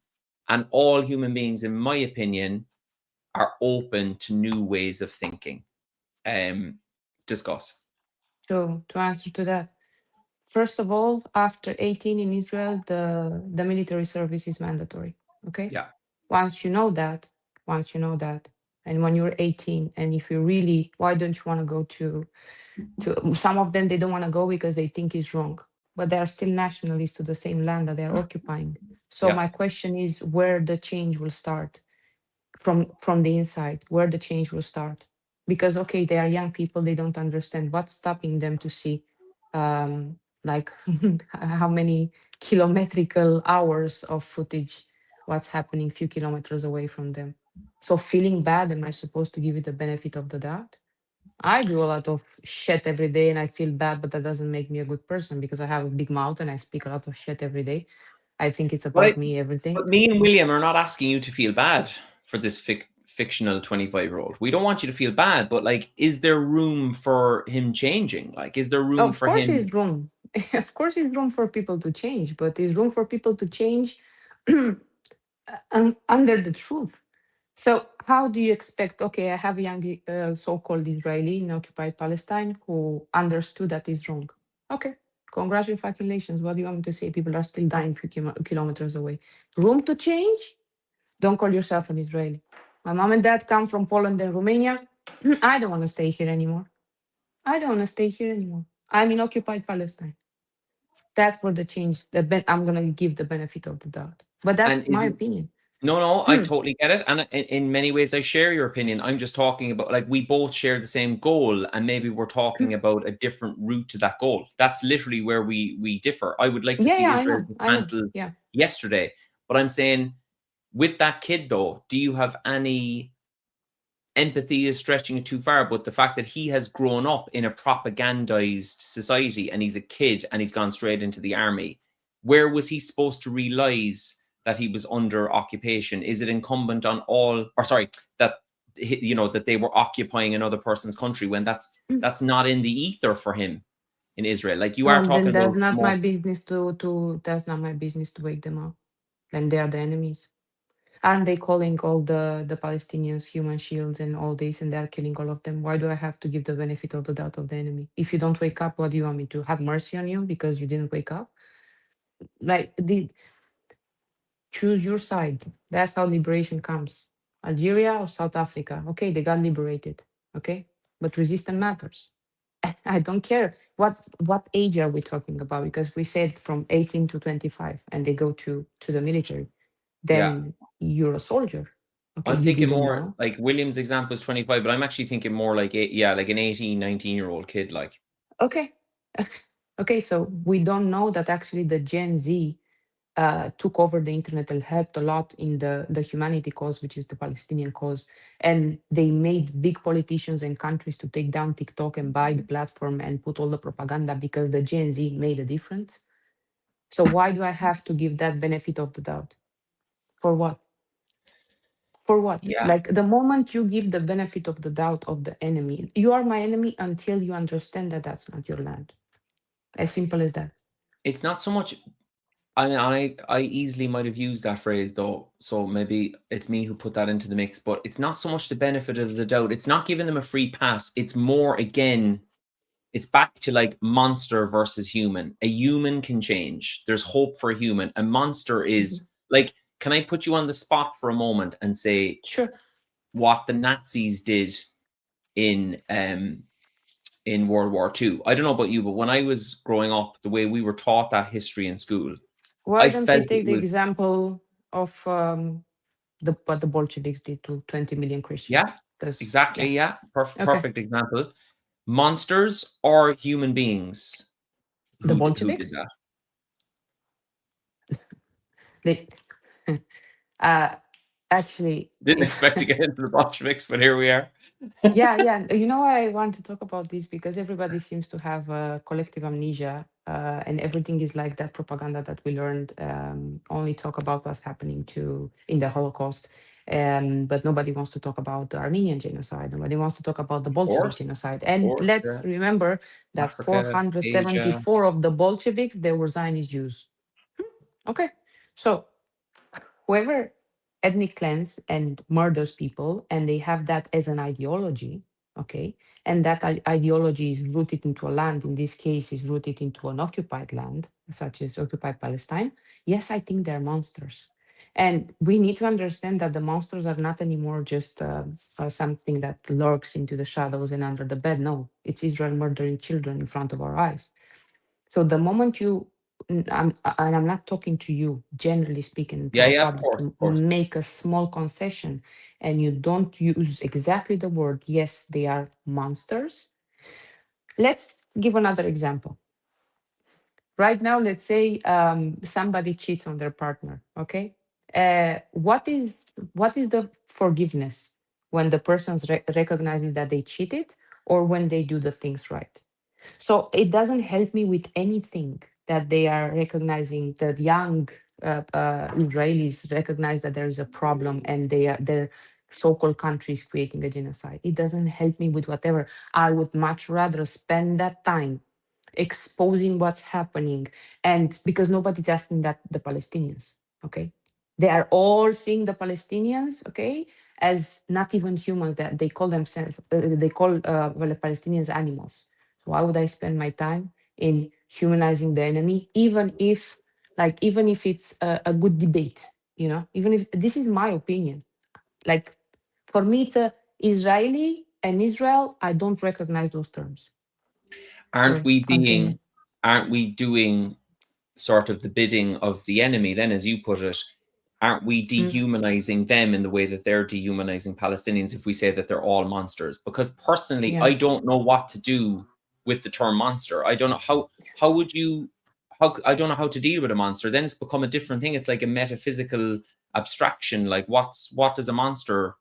And all human beings, in my opinion, are open to new ways of thinking. Discuss. So to answer to that, first of all, after 18 in Israel, the military service is mandatory. Okay. Yeah. Once you know that, once you know that, and when you're 18, and if you really, why don't you want to go to some of them, they don't want to go because they think it's wrong, but they are still nationalists to the same land that they're occupying. So Yeah. my question is where the change will start from the inside, where the change will start. Because okay, they are young people, they don't understand what's stopping them to see like how many kilometrical hours of footage, what's happening few kilometers away from them. So feeling bad, am I supposed to give it the benefit of the doubt? I do a lot of shit every day and I feel bad, but that doesn't make me a good person because I have a big mouth and I speak a lot of shit every day. I think it's But about me, everything. but me and William are not asking you to feel bad for this fictional 25-year-old. We don't want you to feel bad, but like, is there room for him changing? Like, is there room Of for course, him? there's room. Of course, there's room for people to change, but there's room for people to change under the truth. So, how do you expect? Okay, I have a young so-called Israeli in occupied Palestine who understood that is wrong. Okay, congratulations. What do you want me to say? People are still dying few kilometers away. Room to change? Don't call yourself an Israeli. My mom and dad come from Poland and Romania. I don't want to stay here anymore. I don't want to stay here anymore. I'm in occupied Palestine. That's where the change. I'm gonna give the benefit of the doubt, but And that's my isn't opinion. No, I totally get it. And in many ways, I share your opinion. I'm just talking about, like, we both share the same goal, and maybe we're talking about a different route to that goal. That's literally where we differ. I would like to Yeah, see yeah, Israel I know. dismantled Yeah. yesterday. But I'm saying, with that kid, though, do you have empathy is stretching it too far, but the fact that he has grown up in a propagandized society and he's a kid and he's gone straight into the army, where was he supposed to realize that he was under occupation? Is it incumbent on all, or sorry, that that they were occupying another person's country when that's not in the ether for him in Israel? Like you are Well, talking then that's about not more. my business to that's not my business to wake them up. Then they are the enemies. Aren't they calling all the Palestinians human shields and all this, and they're killing all of them? Why do I have to give the benefit of the doubt of the enemy? If you don't wake up, what do you want me to have mercy on you because you didn't wake up? Like choose your side. That's how liberation comes. Algeria or South Africa. Okay, they got liberated. Okay, but resistance matters. I don't care what age are we talking about, because we said from 18 to 25 and they go to the military. Yeah, Then you're a soldier. Okay, I'm you thinking didn't more know. like William's example is 25, but I'm actually thinking more like like an 18, 19-year-old kid. Like, Okay. Okay, so we don't know that actually the Gen Z took over the internet and helped a lot in the humanity cause, which is the Palestinian cause. And they made big politicians and countries to take down TikTok and buy the platform and put all the propaganda because the Gen Z made a difference. So why do I have to give that benefit of the doubt? For what? For what? yeah, Like the moment you give the benefit of the doubt of the enemy, you are my enemy until you understand that that's not your land. As simple as that. it's not so much. I mean, I easily might have used that phrase though, so maybe it's me who put that into the mix. But it's not so much the benefit of the doubt. It's not giving them a free pass. It's more, again, it's back to like monster versus human. A human can change. There's hope for a human. A monster Mhm. is like. Can I put you on the spot for a moment and say Sure. what the Nazis did in World War II? I don't know about you, but when I was growing up, the way we were taught that history in school, Why I don't we felt it take the was, example of what the Bolsheviks did to 20 million yeah, Christians? Because exactly, yeah, yeah, okay, perfect example. Monsters or human beings the who did Bolsheviks, that? they uh actually Didn't if expect to get into the Bolsheviks, but here we are. yeah, yeah. You know, I want to talk about this because everybody seems to have collective amnesia, and everything is like that propaganda that we learned. Only talk about what's happening to in the Holocaust, but nobody wants to talk about the Armenian genocide. Nobody wants to talk about the Bolshevik genocide. Of And course, let's yeah. remember that Africa, Asia. 474 of the Bolsheviks they were Zionist Jews. Okay, so whoever ethnic cleanse and murders people and they have that as an ideology, okay, and that ideology is rooted into a land, in this case is rooted into an occupied land such as occupied Palestine, yes, I think they're monsters. And we need to understand that the monsters are not anymore just something that lurks into the shadows and under the bed. No, it's Israel murdering children in front of our eyes. So the moment and I'm not talking to you, generally speaking, to Yeah, the yeah, of public, course, of course. make a small concession and you don't use exactly the word, yes, they are monsters. Let's give another example. Right now, let's say somebody cheats on their partner. Okay, what is the forgiveness when the person recognizes that they cheated or when they do the things right? So it doesn't help me with anything that they are recognizing that young Israelis recognize that there is a problem and their so-called country is creating a genocide. It doesn't help me with whatever. I would much rather spend that time exposing what's happening, and because nobody's asking that the Palestinians, okay, they are all seeing the Palestinians, okay, as not even humans, that they call themselves they call well, the Palestinians animals. Why would I spend my time in humanizing the enemy, even if it's a good debate, even if this is my opinion? Like, for me, it's a Israeli and Israel. I don't recognize those terms. Aren't Sorry, we continue. doing sort of the bidding of the enemy then, as you put it? Aren't we Mm, dehumanizing them in the way that they're dehumanizing Palestinians if we say that they're all monsters? Because personally, yeah. I don't know what to do with the term monster. I don't know how would you I don't know how to deal with a monster. Then it's become a different thing. It's like a metaphysical abstraction. Like what does a monster,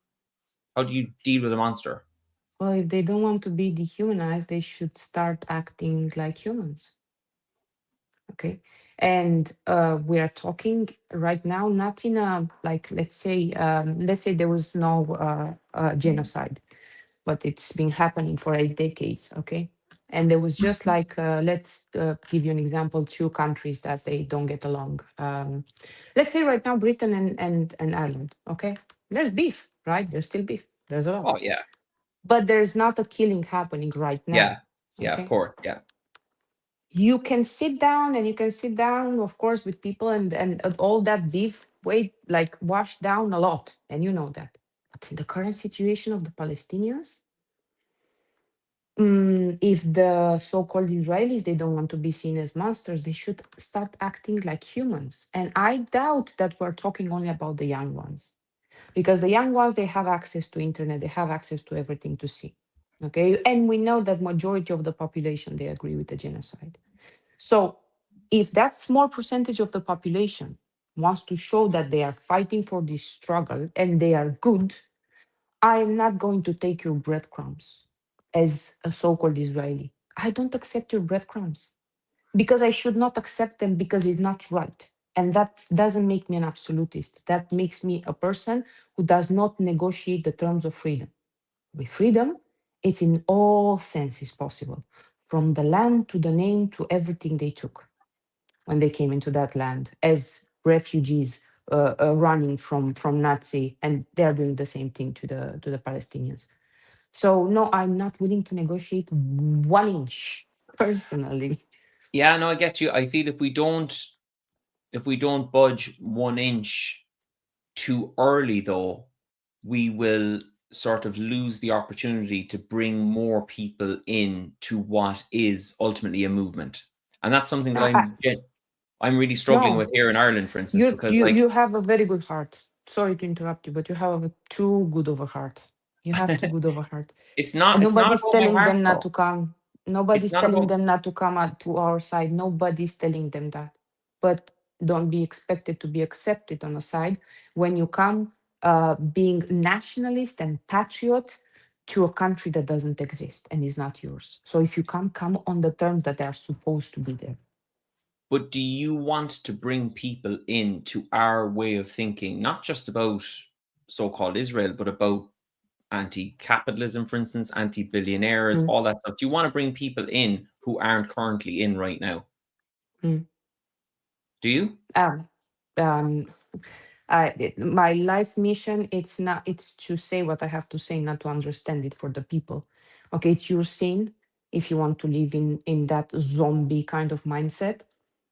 How do you deal with a monster? Well, if they don't want to be dehumanized, they should start acting like humans. Okay. And we are talking right now, not in a, like, let's say there was no genocide, but it's been happening for 8 decades. Okay. And there was just like, let's give you an example, two countries that they don't get along. Let's say right now, Britain and Ireland. Okay. There's beef, right? There's still beef. There's a lot. Oh yeah, But there's not a killing happening right now. yeah, yeah. Of Okay. course, yeah. You can sit down, and you can sit down, of course, with people, and all that beef weight like washed down a lot, and you know that. But in the current situation of the Palestinians, if the so-called Israelis, they don't want to be seen as monsters, they should start acting like humans. And I doubt that we're talking only about the young ones, because the young ones, they have access to internet, they have access to everything to see. Okay, and we know that majority of the population, they agree with the genocide. So if that small percentage of the population wants to show that they are fighting for this struggle and they are good, I am not going to take your breadcrumbs as a so-called Israeli. I don't accept your breadcrumbs because I should not accept them because it's not right. And that doesn't make me an absolutist. That makes me a person who does not negotiate the terms of freedom. With freedom, it's in all senses possible, from the land to the name to everything they took when they came into that land as refugees, running from Nazi, and they're doing the same thing to the Palestinians. So no, I'm not willing to negotiate 1 inch personally. Yeah, no, I get you. I feel if we don't budge 1 inch too early, though, we will sort of lose the opportunity to bring more people in to what is ultimately a movement. And that's something that No, I'm really struggling no, with here in Ireland, for instance, you because you like you have a very good heart. Sorry to interrupt you, but you have a too good of a heart. You have too good of a heart. And it's not nobody's about my telling heart them not though. to come. It's Nobody's not telling about them not to come out to our side. Nobody's telling them that. But don't be expected to be accepted on a side when you come being nationalist and patriot to a country that doesn't exist and is not yours. So if you come on the terms that are supposed to be there. but do you want to bring people into our way of thinking, not just about so-called Israel, but about anti-capitalism, for instance, anti-billionaires, Mm, all that stuff? Do you want to bring people in who aren't currently in right now? mm. Do you? Um, um, my life mission, it's to say what I have to say, not to understand it for the people. Okay, it's your sin if you want to live in that zombie kind of mindset.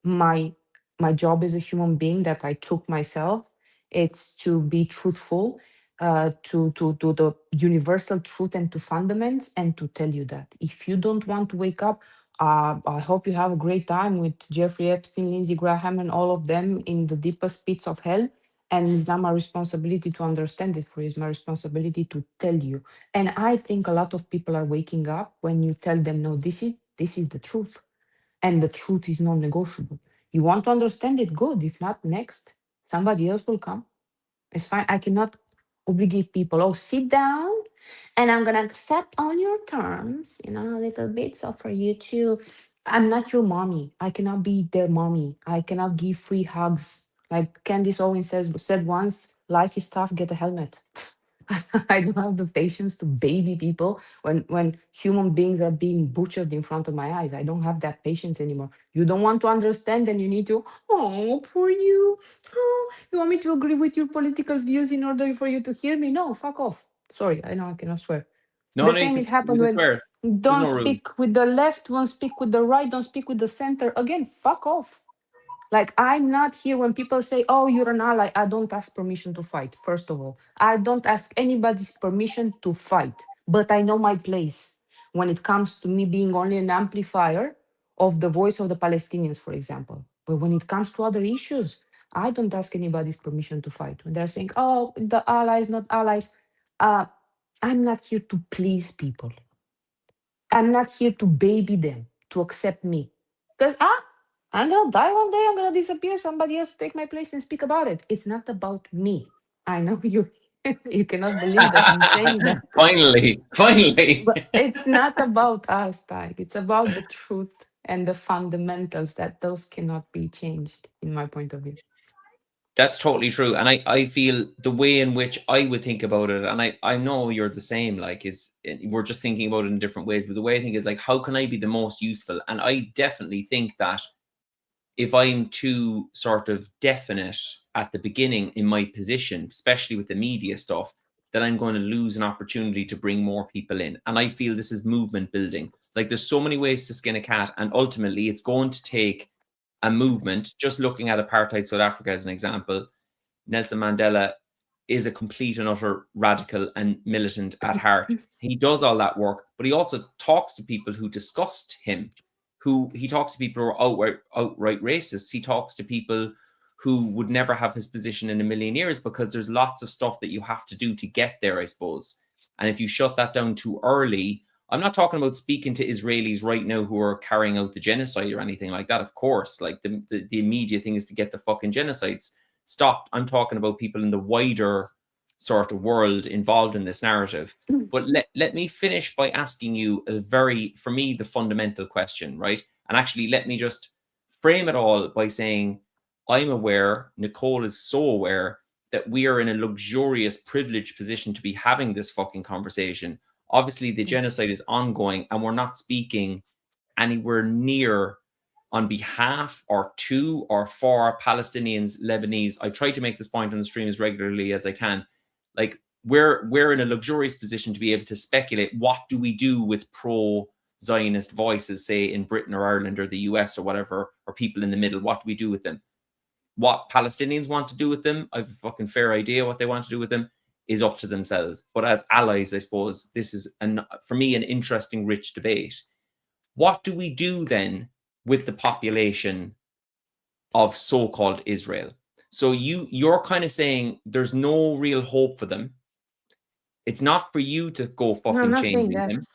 My my job as a human being that I took myself, it's to be truthful, to the universal truth and to fundamentals, and to tell you that if you don't want to wake up, I hope you have a great time with Jeffrey Epstein, Lindsey Graham, and all of them in the deepest pits of hell. And it's not my responsibility to understand it for you. It's my responsibility to tell you. And I think a lot of people are waking up when you tell them, no, this is the truth. And the truth is non-negotiable. You want to understand it, good. If not, next. Somebody else will come. It's fine. I cannot obligate people. Oh, sit down and I'm gonna accept all your terms, a little bit. So for you to, I'm not your mommy. I cannot be their mommy. I cannot give free hugs. Like Candice Owens said once, life is tough, get a helmet. I don't have the patience to baby people when human beings are being butchered in front of my eyes. I don't have that patience anymore. You don't want to understand, then you need to, oh, poor you. Oh, you want me to agree with your political views in order for you to hear me? No, fuck off. Sorry, I know I cannot swear. No, The no, same it you happened can when swear. There's don't no rules. speak with the left, don't speak with the right, don't speak with the center. Again, fuck off. Like, I'm not here when people say, oh, you're an ally. I don't ask permission to fight, first of all. I don't ask anybody's permission to fight, but I know my place when it comes to me being only an amplifier of the voice of the Palestinians, for example. But when it comes to other issues, I don't ask anybody's permission to fight. When they're saying, oh, the allies, not allies, uh, I'm not here to please people. I'm not here to baby them to accept me. Because I'm gonna die one day, I'm gonna disappear, somebody else to take my place and speak about it. It's not about me. I know you. You cannot believe that I'm saying that. Finally, finally. But it's not about us, Tyke. It's about the truth and the fundamentals that those cannot be changed, in my point of view. That's totally true. And I feel the way in which I would think about it, and I know you're the same, like, we're just thinking about it in different ways, but the way I think is like, how can I be the most useful? And I definitely think that if I'm too sort of definite at the beginning in my position, especially with the media stuff, that I'm going to lose an opportunity to bring more people in. And I feel this is movement building. Like, there's so many ways to skin a cat, and ultimately it's going to take a movement. Just looking at apartheid South Africa as an example, Nelson Mandela is a complete and utter radical and militant at heart. He does all that work, but he also talks to people who disgust him. Who he talks to people who are outright racists. He talks to people who would never have his position in a million years, because there's lots of stuff that you have to do to get there, I suppose. And if you shut that down too early, I'm not talking about speaking to Israelis right now who are carrying out the genocide or anything like that. Of course, like the immediate thing is to get the fucking genocides stopped. I'm talking about people in the wider sort of world involved in this narrative. But let me finish by asking you a very, for me, the fundamental question, right? And actually, let me just frame it all by saying, I'm aware, Nicole is so aware, that we are in a luxurious, privileged position to be having this fucking conversation. Obviously, the genocide is ongoing, and we're not speaking anywhere near on behalf or to or for Palestinians, Lebanese. I try to make this point on the stream as regularly as I can. Like, we're in a luxurious position to be able to speculate, what do we do with pro-Zionist voices, say in Britain or Ireland or the US or whatever, or people in the middle. What do we do with them? What Palestinians want to do with them, I've a fucking fair idea what they want to do with them, is up to themselves. But as allies, I suppose this is, for me, an interesting, rich debate. What do we do then with the population of so-called Israel? So you're kind of saying there's no real hope for them. It's not for you to go No, I'm fucking not saying changing that. them.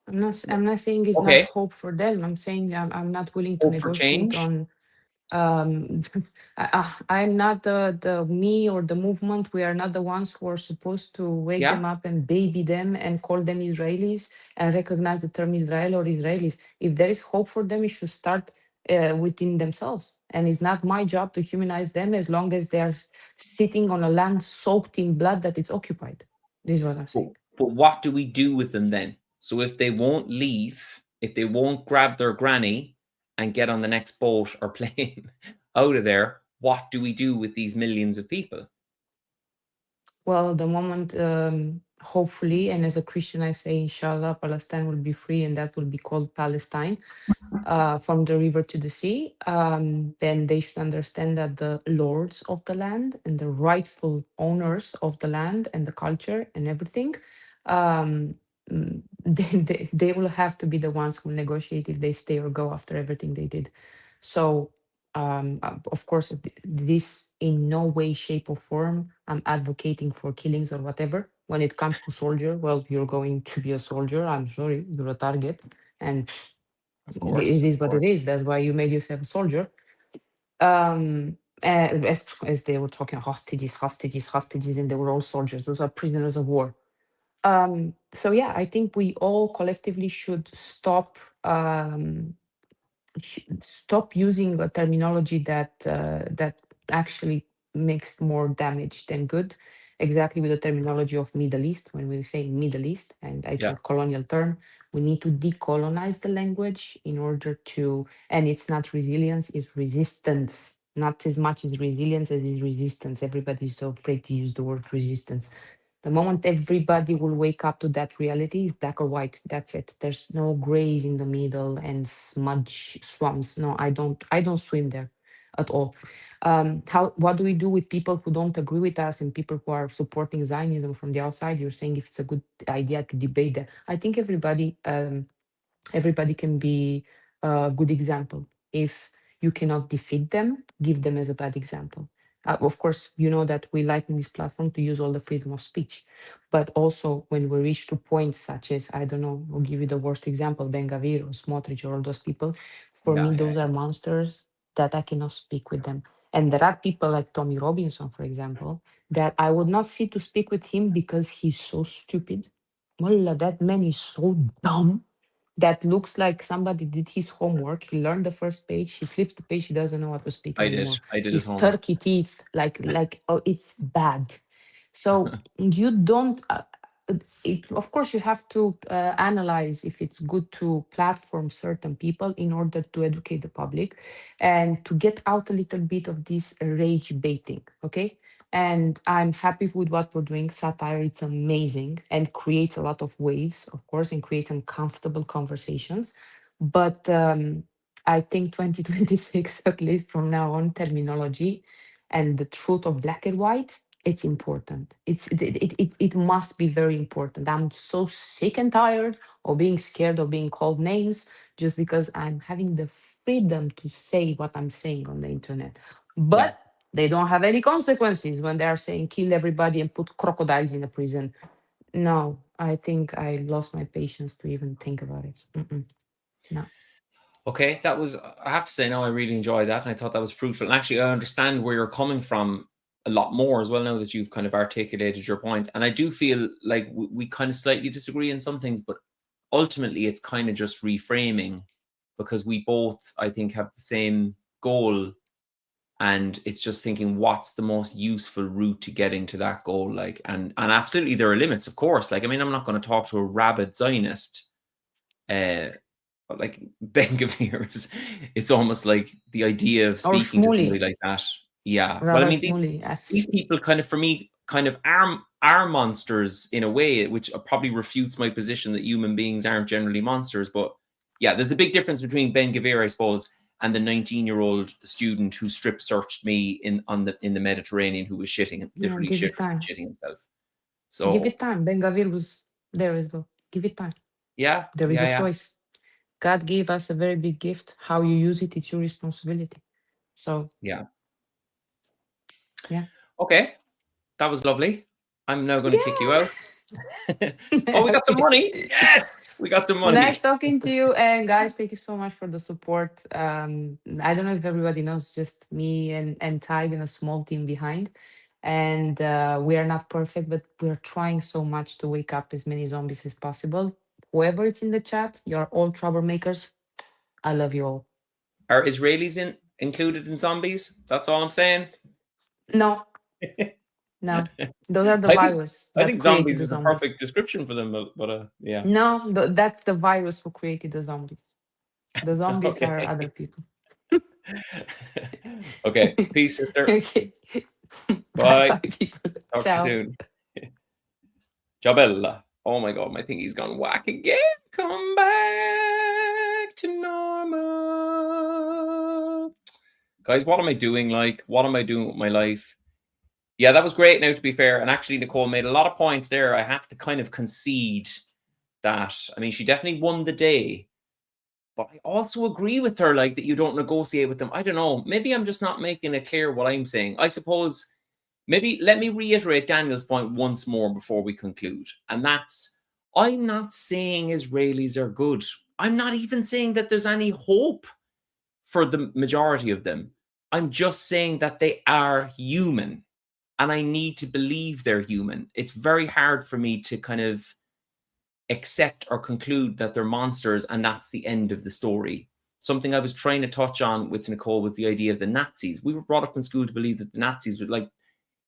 I'm not saying it's not Okay, hope for them. I'm saying I'm not willing to hope for negotiate change. on I'm not the me or the movement. We are not the ones who are supposed to wake Yeah, them up and baby them and call them Israelis and recognize the term Israel or Israelis. If there is hope for them, it should start within themselves. And it's not my job to humanize them as long as they are sitting on a land soaked in blood that it's occupied. This is what I'm but, saying. but what do we do with them then? So if they won't leave, if they won't grab their granny and get on the next boat or plane out of there, what do we do with these millions of people? Well, at the moment, hopefully, and as a Christian, I say, inshallah, Palestine will be free and that will be called Palestine. From the river to the sea, then they should understand that the lords of the land and the rightful owners of the land and the culture and everything, um, they will have to be the ones who negotiate if they stay or go after everything they did. So, of course, this in no way, shape, or form I'm advocating for killings or whatever. When it comes to soldier, well, you're going to be a soldier. I'm sorry, you're a target, and Of it course, is of what it course. is. That's why you made yourself a soldier. As they were talking hostages, hostages, hostages, and they were all soldiers. Those are prisoners of war. So yeah, I think we all collectively should stop using a terminology that actually makes more damage than good. Exactly with the terminology of Middle East, when we say Middle East, and it's Yeah, a colonial term, we need to decolonize the language in order to, and it's not resilience, it's resistance. Not as much as resilience as is resistance. Everybody's so afraid to use the word resistance. The moment everybody will wake up to that reality, it's black or white. That's it. There's no grays in the middle and smudge swamps. No, I don't swim there at all. What do we do with people who don't agree with us and people who are supporting Zionism from the outside? You're saying if it's a good idea to debate that. I think everybody can be a good example. If you cannot defeat them, give them as a bad example. Of course, you know that we like in this platform to use all the freedom of speech, but also when we reach to points such as, I don't know, I'll give you the worst example, Ben Gavir or Smotrich or all those people. For yeah, me, yeah. those are monsters that I cannot speak with them. And there are people like Tommy Robinson, for example, that I would not sit to speak with him because he's so stupid. Wallah, that man is so dumb. That looks like somebody did his homework. He learned the first page. He flips the page. He doesn't know what to speak I did. anymore. I did his His homework. turkey teeth, like oh, it's bad. So you don't. Of course, you have to analyze if it's good to platform certain people in order to educate the public and to get out a little bit of this rage baiting. Okay, and I'm happy with what we're doing. Satire, it's amazing and creates a lot of waves, of course, and creates uncomfortable conversations. But I think 2026, at least from now on, terminology and the truth of black and white, it's important. It must be very important. I'm so sick and tired of being scared of being called names just because I'm having the freedom to say what I'm saying on the internet. Yeah. But they don't have any consequences when they are saying kill everybody and put crocodiles in a prison. No, I think I lost my patience to even think about it. No. Okay, that was, I have to say, no, I really enjoyed that. And I thought that was fruitful. And actually, I understand where you're coming from a lot more as well now that you've kind of articulated your points. And I do feel like we kind of slightly disagree in some things, but ultimately it's kind of just reframing because we both, I think, have the same goal. And it's just thinking what's the most useful route to getting to that goal. Like, and absolutely there are limits, of course. Like, I mean, I'm not going to talk to a rabid Zionist. But like Ben Gavir's, it's almost like the idea of Or speaking to somebody Shmuley, like that. Yeah. Well, I rather mean, Shmuley, yes. these people kind of, for me, kind of are monsters in a way, which probably refutes my position that human beings aren't generally monsters. But yeah, there's a big difference between Ben Gavir, I suppose, and the 19-year-old student who strip searched me in the Mediterranean, who was shitting, No, literally give it time. shitting himself. Give So it time. Ben Gavir was there as well. Give it time. yeah, There is a yeah. choice. God gave us a very big gift. How you use it, it's your responsibility. So Yeah. yeah. Okay. That was lovely. I'm now going to kick you Yeah. out. Oh, we got some Okay. money. Yes, we got some Nice money. talking to you. And guys, thank you so much for the support. I don't know if everybody knows, just me and Tide and a small team behind. And we are not perfect, but we're trying so much to wake up as many zombies as possible. Whoever it's in the chat, you're all troublemakers. I love you all. Are Israelis included in zombies? That's all I'm saying. No, no. Those are the I think virus I that think created zombies the is a zombies. perfect description for them, but yeah. No, that's the virus who created the zombies. The zombies are Okay. other people. Okay. Peace, sister. Okay. Bye Bye. bye, people. Talk to you Ciao. soon. Jabella. Oh my god, my thingy's gone whack again. Come back to normal. Guys, what am I doing? Like, what am I doing with my life? Yeah, that was great now, to be fair. And actually, Nicole made a lot of points there. I have to kind of concede that. I mean, she definitely won the day. But I also agree with her, like, that you don't negotiate with them. I don't know. Maybe I'm just not making it clear what I'm saying. I suppose maybe let me reiterate Daniel's point once more before we conclude. And that's, I'm not saying Israelis are good. I'm not even saying that there's any hope for the majority of them. I'm just saying that they are human. And I need to believe they're human. It's very hard for me to kind of accept or conclude that they're monsters and that's the end of the story. Something I was trying to touch on with Nicole was the idea of the Nazis. We were brought up in school to believe that the Nazis were, like,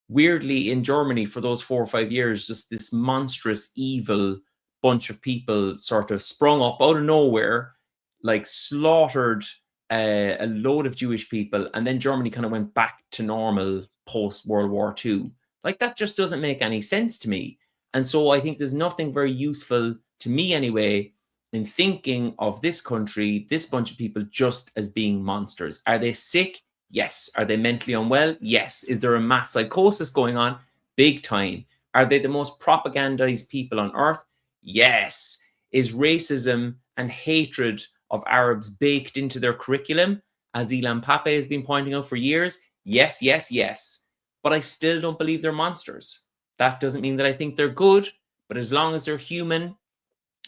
weirdly in Germany for those 4 or 5 years, just this monstrous, evil bunch of people sort of sprung up out of nowhere, like slaughtered a load of Jewish people, and then Germany kind of went back to normal post World War II. Like, that just doesn't make any sense to me. And so I think there's nothing very useful to me anyway in thinking of this country, this bunch of people, just as being monsters. Are they sick? Yes. Are they mentally unwell? Yes. Is there a mass psychosis going on? Big time. Are they the most propagandized people on earth? Yes. Is racism and hatred of Arabs baked into their curriculum, as Ilan Pape has been pointing out for years? Yes, yes, yes. But I still don't believe they're monsters. That doesn't mean that I think they're good, but as long as they're human,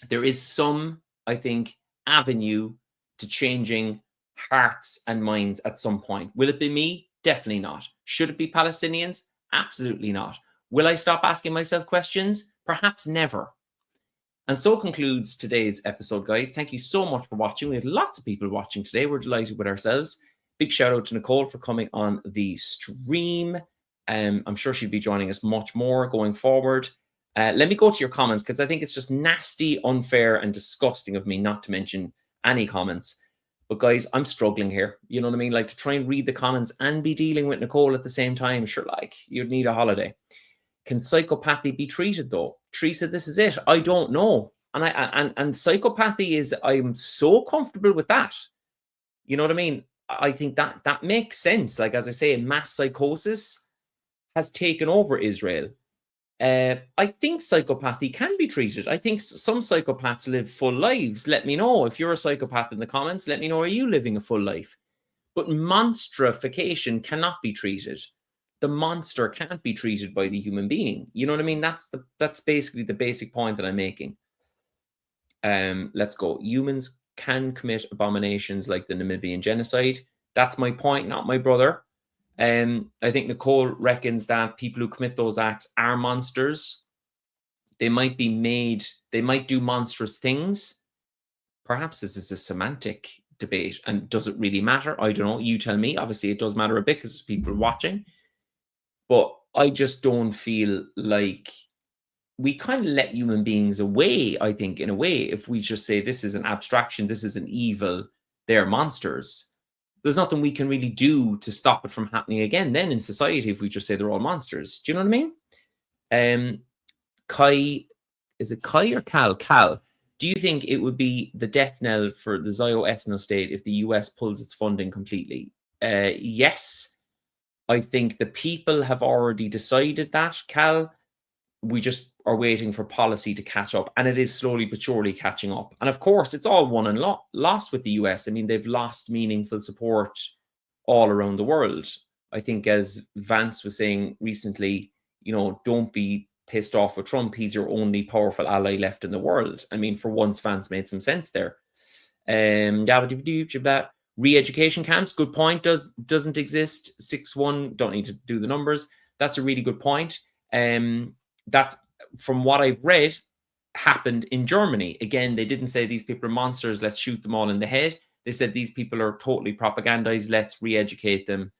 there is some, I think, avenue to changing hearts and minds at some point. Will it be me? Definitely not. Should it be Palestinians? Absolutely not. Will I stop asking myself questions? Perhaps never. And so concludes today's episode, guys. Thank you so much for watching. We had lots of people watching today. We're delighted with ourselves. Big shout out to Nicole for coming on the stream. I'm sure she'll be joining us much more going forward. Let me go to your comments, because I think it's just nasty, unfair, and disgusting of me not to mention any comments. But guys, I'm struggling here. You know what I mean? Like, to try and read the comments and be dealing with Nicole at the same time, sure, like, you'd need a holiday. Can psychopathy be treated though? Teresa, this is it. I don't know. And psychopathy is, I'm so comfortable with that. You know what I mean? I think that makes sense. Like, as I say, mass psychosis has taken over Israel. I think psychopathy can be treated. I think some psychopaths live full lives. Let me know if you're a psychopath in the comments. Let me know, are you living a full life? But monstrification cannot be treated. The monster can't be treated by the human being. You know what I mean? That's basically the basic point that I'm making. Let's go. Humans can commit abominations like the Namibian genocide. That's my point, not my brother. I think Nicole reckons that people who commit those acts are monsters. They might do monstrous things. Perhaps this is a semantic debate, and does it really matter? I don't know. You tell me. Obviously, it does matter a bit because there's people watching. But I just don't feel like we kind of let human beings away, I think, in a way, if we just say this is an abstraction, this is an evil, they're monsters. There's nothing we can really do to stop it from happening again then in society if we just say they're all monsters. Do you know what I mean? Kai, is it Kai or Cal? Cal, do you think it would be the death knell for the Zio-ethno state if the US pulls its funding completely? Yes. I think the people have already decided that, Cal. We just are waiting for policy to catch up, and it is slowly but surely catching up. And of course, it's all won and lost with the US. I mean, they've lost meaningful support all around the world. I think, as Vance was saying recently, you know, don't be pissed off with Trump. He's your only powerful ally left in the world. I mean, for once, Vance made some sense there. Re-education camps, good point, doesn't exist. 6-1, don't need to do the numbers. That's a really good point. That's, from what I've read, happened in Germany. Again, they didn't say these people are monsters, let's shoot them all in the head. They said these people are totally propagandized, let's re-educate them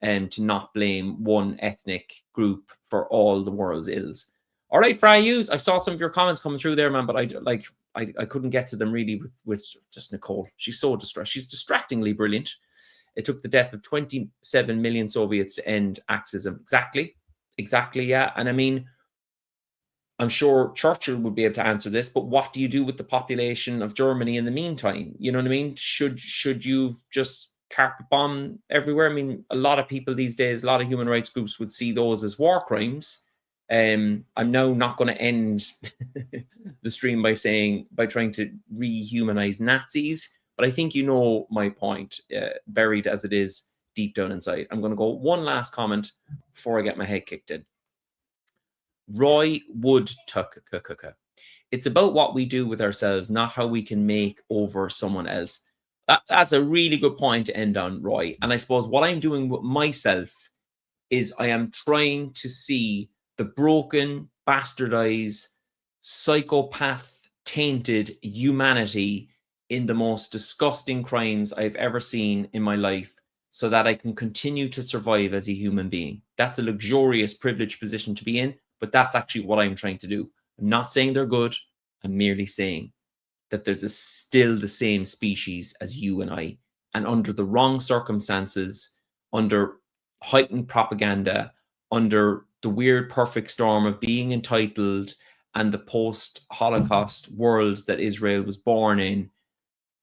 to not blame one ethnic group for all the world's ills. All right, Fryus, I saw some of your comments coming through there, man, but I couldn't get to them really with just Nicole. She's so distressed. She's distractingly brilliant. It took the death of 27 million Soviets to end Axism. Exactly, yeah. And I mean, I'm sure Churchill would be able to answer this, but what do you do with the population of Germany in the meantime? You know what I mean? Should you just carpet bomb everywhere? I mean, a lot of people these days, a lot of human rights groups would see those as war crimes. I'm now not going to end the stream by trying to rehumanize Nazis, but I think you know my point, buried as it is deep down inside. I'm going to go one last comment before I get my head kicked in. Roy Woodtuck. It's about what we do with ourselves, not how we can make over someone else. That's a really good point to end on, Roy. And I suppose what I'm doing with myself is I am trying to see the broken, bastardized, psychopath-tainted humanity in the most disgusting crimes I've ever seen in my life, so that I can continue to survive as a human being. That's a luxurious, privileged position to be in, but that's actually what I'm trying to do. I'm not saying they're good. I'm merely saying that there's still the same species as you and I, and under the wrong circumstances, under heightened propaganda, under the weird perfect storm of being entitled and the post-Holocaust world that Israel was born in,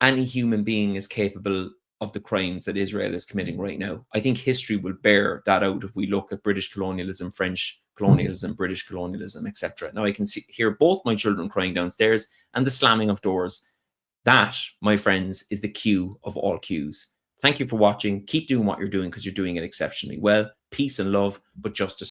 any human being is capable of the crimes that Israel is committing right now. I think history will bear that out if we look at British colonialism, French colonialism, British colonialism, etc. Now I can hear both my children crying downstairs and the slamming of doors. That, my friends, is the Q of all Qs. Thank you for watching. Keep doing what you're doing because you're doing it exceptionally well. Peace and love, but justice.